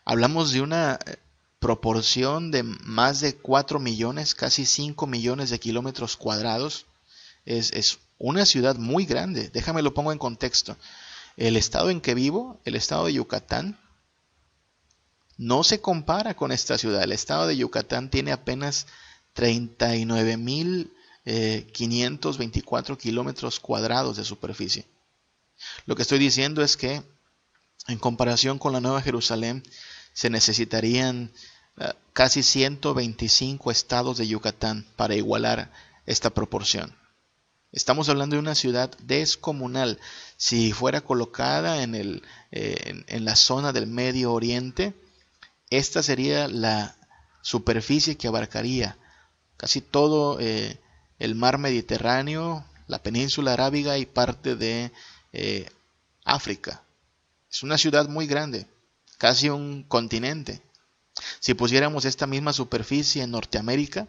Hablamos de una proporción de más de 4 millones, casi 5 millones de kilómetros cuadrados. Es una ciudad muy grande. Déjame lo pongo en contexto. El estado en que vivo, el estado de Yucatán, no se compara con esta ciudad. El estado de Yucatán tiene apenas 39,524 kilómetros cuadrados de superficie. Lo que estoy diciendo es que en comparación con la Nueva Jerusalén se necesitarían casi 125 estados de Yucatán para igualar esta proporción. Estamos hablando de una ciudad descomunal. Si fuera colocada en la zona del Medio Oriente, esta sería la superficie que abarcaría casi todo el mar Mediterráneo, la península arábiga y parte de África. Es una ciudad muy grande, casi un continente. Si pusiéramos esta misma superficie en Norteamérica,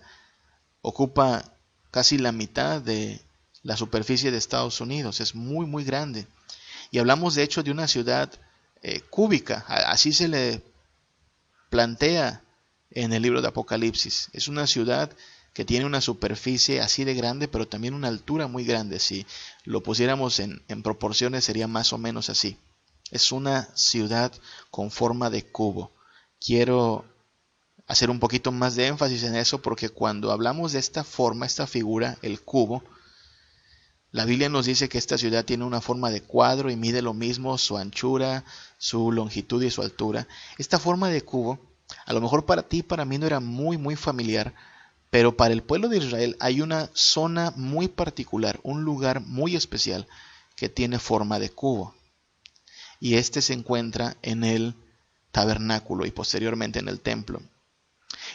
ocupa casi la mitad de la superficie de Estados Unidos. Es muy grande. Y hablamos de hecho de una ciudad cúbica, así se le plantea en el libro de Apocalipsis. Es una ciudad que tiene una superficie así de grande, pero también una altura muy grande. Si lo pusiéramos en proporciones sería más o menos así. Es una ciudad con forma de cubo. Quiero hacer un poquito más de énfasis en eso porque cuando hablamos de esta forma, esta figura, el cubo, la Biblia nos dice que esta ciudad tiene una forma de cuadro y mide lo mismo su anchura, su longitud y su altura. Esta forma de cubo, a lo mejor para ti y para mí no era muy familiar, pero para el pueblo de Israel hay una zona muy particular, un lugar muy especial que tiene forma de cubo. Y este se encuentra en el tabernáculo y posteriormente en el templo.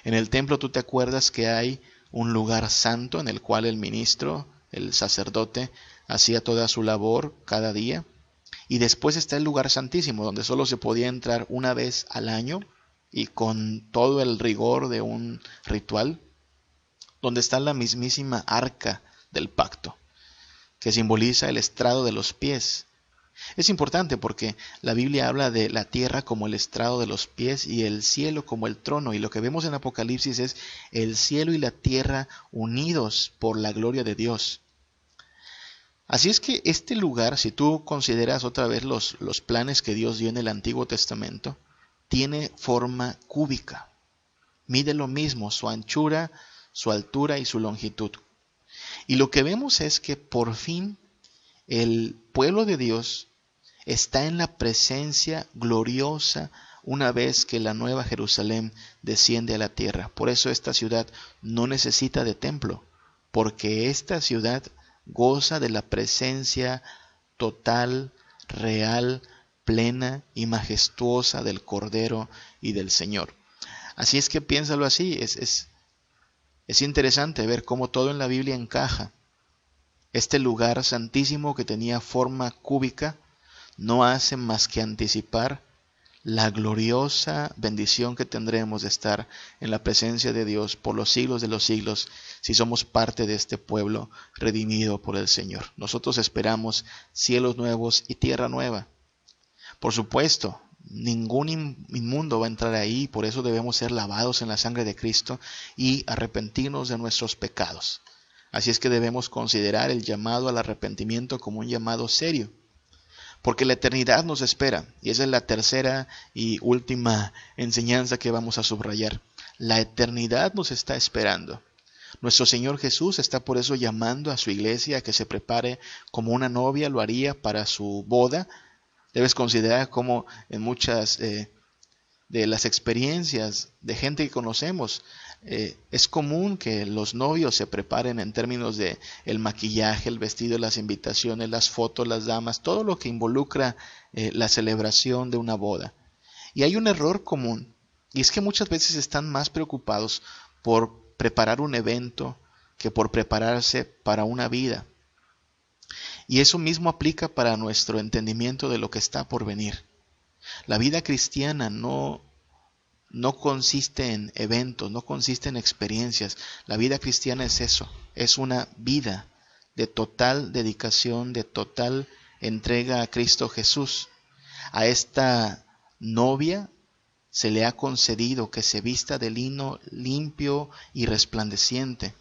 En el templo tú te acuerdas que hay un lugar santo en el cual el ministro, el sacerdote, hacía toda su labor cada día. Y después está el lugar santísimo, donde solo se podía entrar una vez al año y con todo el rigor de un ritual, donde está la mismísima arca del pacto, que simboliza el estrado de los pies. Es importante porque la Biblia habla de la tierra como el estrado de los pies y el cielo como el trono. Y lo que vemos en Apocalipsis es el cielo y la tierra unidos por la gloria de Dios. Así es que este lugar, si tú consideras otra vez los planes que Dios dio en el Antiguo Testamento, tiene forma cúbica. Mide lo mismo, su anchura, su altura y su longitud. Y lo que vemos es que por fin El pueblo de Dios está en la presencia gloriosa una vez que la nueva Jerusalén desciende a la tierra. Por eso esta ciudad no necesita de templo, porque esta ciudad goza de la presencia total, real, plena y majestuosa del Cordero y del Señor. Así es que piénsalo así, es interesante ver cómo todo en la Biblia encaja. Este lugar santísimo que tenía forma cúbica no hace más que anticipar la gloriosa bendición que tendremos de estar en la presencia de Dios por los siglos de los siglos si somos parte de este pueblo redimido por el Señor. Nosotros esperamos cielos nuevos y tierra nueva. Por supuesto, ningún inmundo va a entrar ahí, por eso debemos ser lavados en la sangre de Cristo y arrepentirnos de nuestros pecados. Así es que debemos considerar el llamado al arrepentimiento como un llamado serio, porque la eternidad nos espera, y esa es la tercera y última enseñanza que vamos a subrayar. La eternidad nos está esperando. Nuestro Señor Jesús está por eso llamando a su iglesia a que se prepare como una novia lo haría para su boda. Debes considerar cómo en muchas de las experiencias de gente que conocemos, es común que los novios se preparen en términos de el maquillaje, el vestido, las invitaciones, las fotos, las damas, todo lo que involucra la celebración de una boda. Y hay un error común, y es que muchas veces están más preocupados por preparar un evento que por prepararse para una vida. Y eso mismo aplica para nuestro entendimiento de lo que está por venir. La vida cristiana no consiste en eventos, no consiste en experiencias. La vida cristiana es eso, es una vida de total dedicación, de total entrega a Cristo Jesús. A esta novia se le ha concedido que se vista de lino limpio y resplandeciente.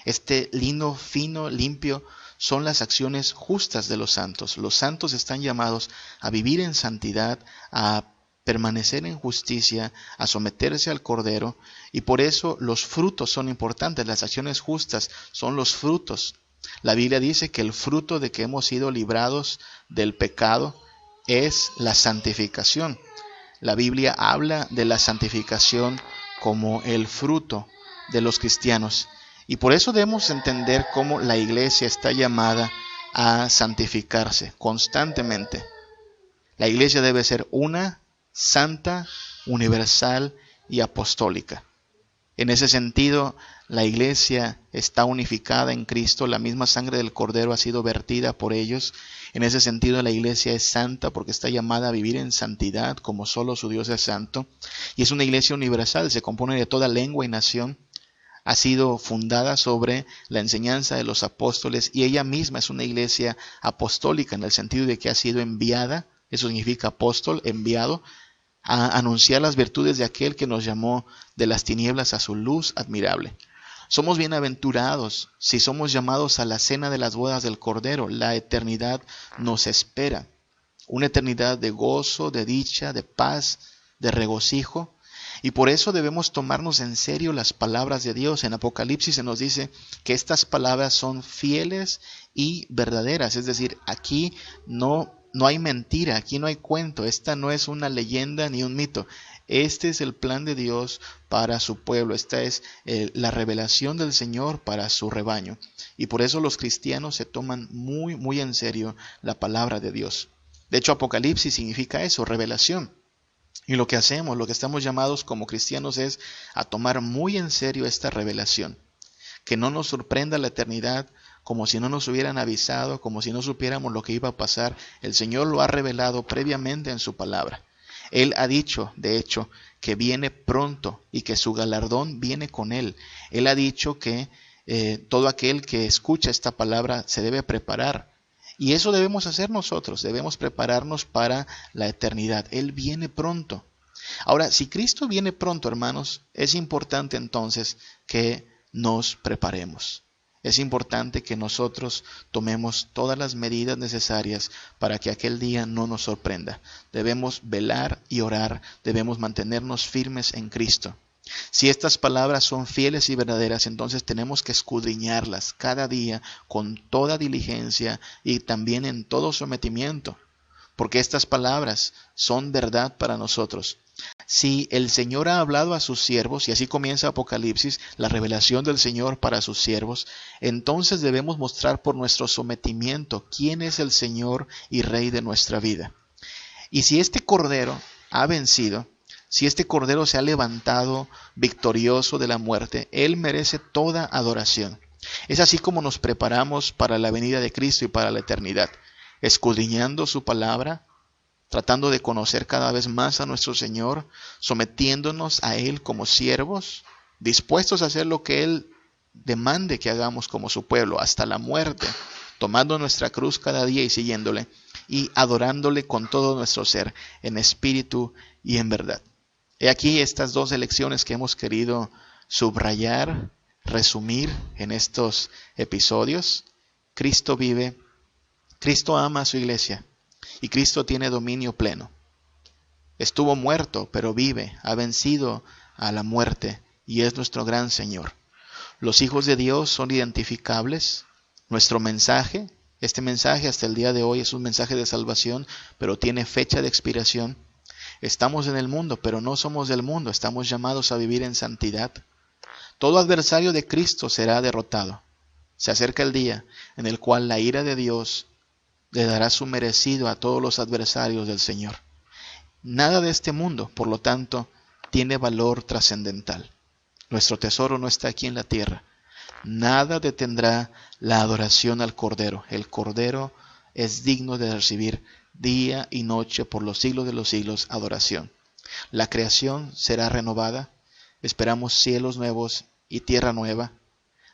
Este lino fino, limpio, son las acciones justas de los santos. Los santos están llamados a vivir en santidad, a permanecer en justicia, a someterse al Cordero, y por eso los frutos son importantes. Las acciones justas son los frutos. La Biblia dice que el fruto de que hemos sido librados del pecado es la santificación. La Biblia habla de la santificación como el fruto de los cristianos. Y por eso debemos entender cómo la iglesia está llamada a santificarse constantemente. La iglesia debe ser una, santa, universal y apostólica. En ese sentido, la iglesia está unificada en Cristo, la misma sangre del Cordero ha sido vertida por ellos. En ese sentido, la iglesia es santa porque está llamada a vivir en santidad como solo su Dios es santo. Y es una iglesia universal, se compone de toda lengua y nación. Ha sido fundada sobre la enseñanza de los apóstoles y ella misma es una iglesia apostólica en el sentido de que ha sido enviada, eso significa apóstol, enviado, a anunciar las virtudes de aquel que nos llamó de las tinieblas a su luz admirable. Somos bienaventurados si somos llamados a la cena de las bodas del Cordero. La eternidad nos espera, una eternidad de gozo, de dicha, de paz, de regocijo. Y por eso debemos tomarnos en serio las palabras de Dios. En Apocalipsis se nos dice que estas palabras son fieles y verdaderas. Es decir, aquí no hay mentira, aquí no hay cuento. Esta no es una leyenda ni un mito. Este es el plan de Dios para su pueblo. Esta es la revelación del Señor para su rebaño. Y por eso los cristianos se toman muy, muy en serio la palabra de Dios. De hecho, Apocalipsis significa eso, revelación. Y lo que hacemos, lo que estamos llamados como cristianos es a tomar muy en serio esta revelación. Que no nos sorprenda la eternidad como si no nos hubieran avisado, como si no supiéramos lo que iba a pasar. El Señor lo ha revelado previamente en su palabra. Él ha dicho, de hecho, que viene pronto y que su galardón viene con Él. Él ha dicho que todo aquel que escucha esta palabra se debe preparar. Y eso debemos hacer nosotros, debemos prepararnos para la eternidad. Él viene pronto. Ahora, si Cristo viene pronto, hermanos, es importante entonces que nos preparemos. Es importante que nosotros tomemos todas las medidas necesarias para que aquel día no nos sorprenda. Debemos velar y orar, debemos mantenernos firmes en Cristo. Si estas palabras son fieles y verdaderas, entonces tenemos que escudriñarlas cada día con toda diligencia y también en todo sometimiento, porque estas palabras son verdad para nosotros. Si el Señor ha hablado a sus siervos, y así comienza Apocalipsis, la revelación del Señor para sus siervos, entonces debemos mostrar por nuestro sometimiento quién es el Señor y Rey de nuestra vida. Y si este Cordero ha vencido, si este Cordero se ha levantado victorioso de la muerte, Él merece toda adoración. Es así como nos preparamos para la venida de Cristo y para la eternidad, escudriñando su palabra, tratando de conocer cada vez más a nuestro Señor, sometiéndonos a Él como siervos, dispuestos a hacer lo que Él demande que hagamos como su pueblo, hasta la muerte, tomando nuestra cruz cada día y siguiéndole, y adorándole con todo nuestro ser, en espíritu y en verdad. He aquí estas dos lecciones que hemos querido subrayar, resumir en estos episodios. Cristo vive, Cristo ama a su iglesia y Cristo tiene dominio pleno. Estuvo muerto, pero vive, ha vencido a la muerte y es nuestro gran Señor. Los hijos de Dios son identificables. Nuestro mensaje, este mensaje hasta el día de hoy es un mensaje de salvación, pero tiene fecha de expiración. Estamos en el mundo, pero no somos del mundo. Estamos llamados a vivir en santidad. Todo adversario de Cristo será derrotado. Se acerca el día en el cual la ira de Dios le dará su merecido a todos los adversarios del Señor. Nada de este mundo, por lo tanto, tiene valor trascendental. Nuestro tesoro no está aquí en la tierra. Nada detendrá la adoración al Cordero. El Cordero es digno de recibir día y noche por los siglos de los siglos adoración. La creación será renovada. Esperamos cielos nuevos y tierra nueva.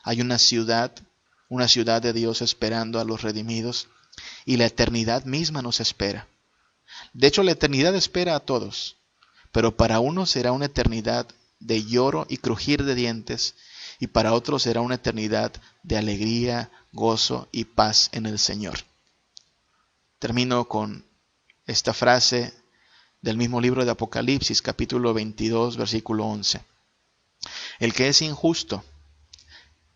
Hay una ciudad de Dios esperando a los redimidos, y la eternidad misma nos espera. De hecho, la eternidad espera a todos, pero para unos será una eternidad de lloro y crujir de dientes, y para otros será una eternidad de alegría, gozo y paz en el Señor. Termino con esta frase del mismo libro de Apocalipsis, capítulo 22, versículo 11. El que es injusto,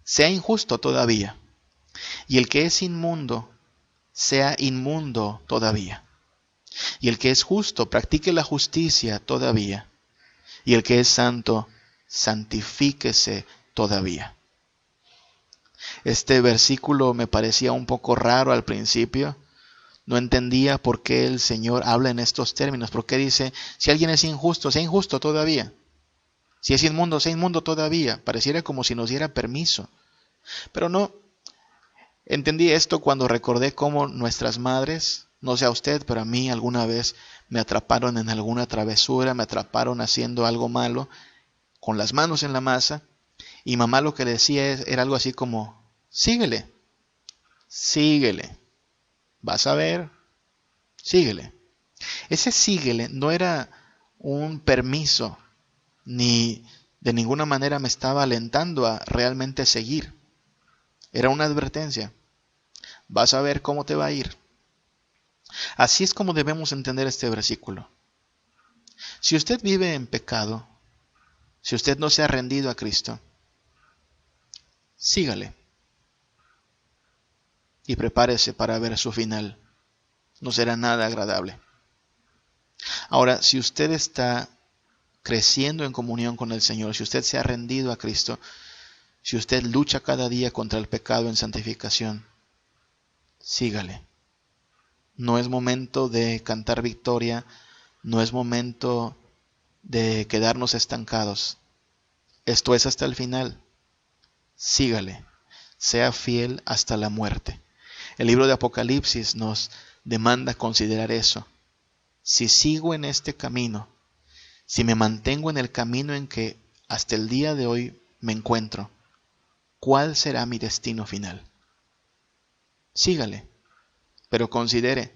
sea injusto todavía, y el que es inmundo, sea inmundo todavía. Y el que es justo, practique la justicia todavía. Y el que es santo, santifíquese todavía. Este versículo me parecía un poco raro al principio. No entendía por qué el Señor habla en estos términos. ¿Por qué dice, si alguien es injusto, sea injusto todavía? Si es inmundo, sea inmundo todavía. Pareciera como si nos diera permiso. Pero no. Entendí esto cuando recordé cómo nuestras madres, no sé a usted, pero a mí alguna vez me atraparon en alguna travesura, me atraparon haciendo algo malo, con las manos en la masa, y mamá lo que le decía era algo así como, síguele, vas a ver, síguele. Ese síguele no era un permiso, ni de ninguna manera me estaba alentando a realmente seguir. Era una advertencia. Vas a ver cómo te va a ir. Así es como debemos entender este versículo. Si usted vive en pecado, si usted no se ha rendido a Cristo, sígale. Y prepárese para ver su final. No será nada agradable. Ahora, si usted está creciendo en comunión con el Señor, si usted se ha rendido a Cristo, si usted lucha cada día contra el pecado en santificación, sígale. No es momento de cantar victoria, no es momento de quedarnos estancados. Esto es hasta el final. Sígale, sea fiel hasta la muerte. El libro de Apocalipsis nos demanda considerar eso. Si sigo en este camino, si me mantengo en el camino en que hasta el día de hoy me encuentro, ¿cuál será mi destino final? Sígale, pero considere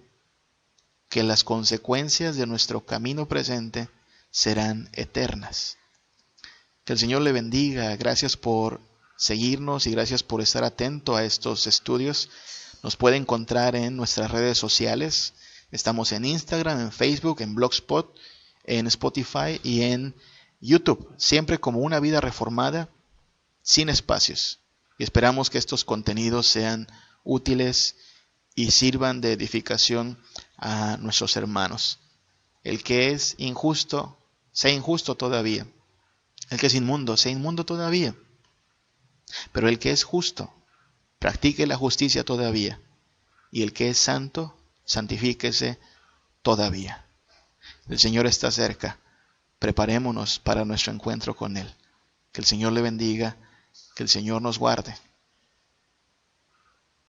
que las consecuencias de nuestro camino presente serán eternas. Que el Señor le bendiga. Gracias por seguirnos y gracias por estar atento a estos estudios. Nos puede encontrar en nuestras redes sociales. Estamos en Instagram, en Facebook, en Blogspot, en Spotify y en YouTube, siempre como Una Vida Reformada, sin espacios. Y esperamos que estos contenidos sean útiles y sirvan de edificación a nuestros hermanos. El que es injusto, sea injusto todavía. El que es inmundo, sea inmundo todavía. Pero el que es justo, practique la justicia todavía. Y el que es santo, santifíquese todavía. El Señor está cerca. Preparémonos para nuestro encuentro con Él. Que el Señor le bendiga, que el Señor nos guarde.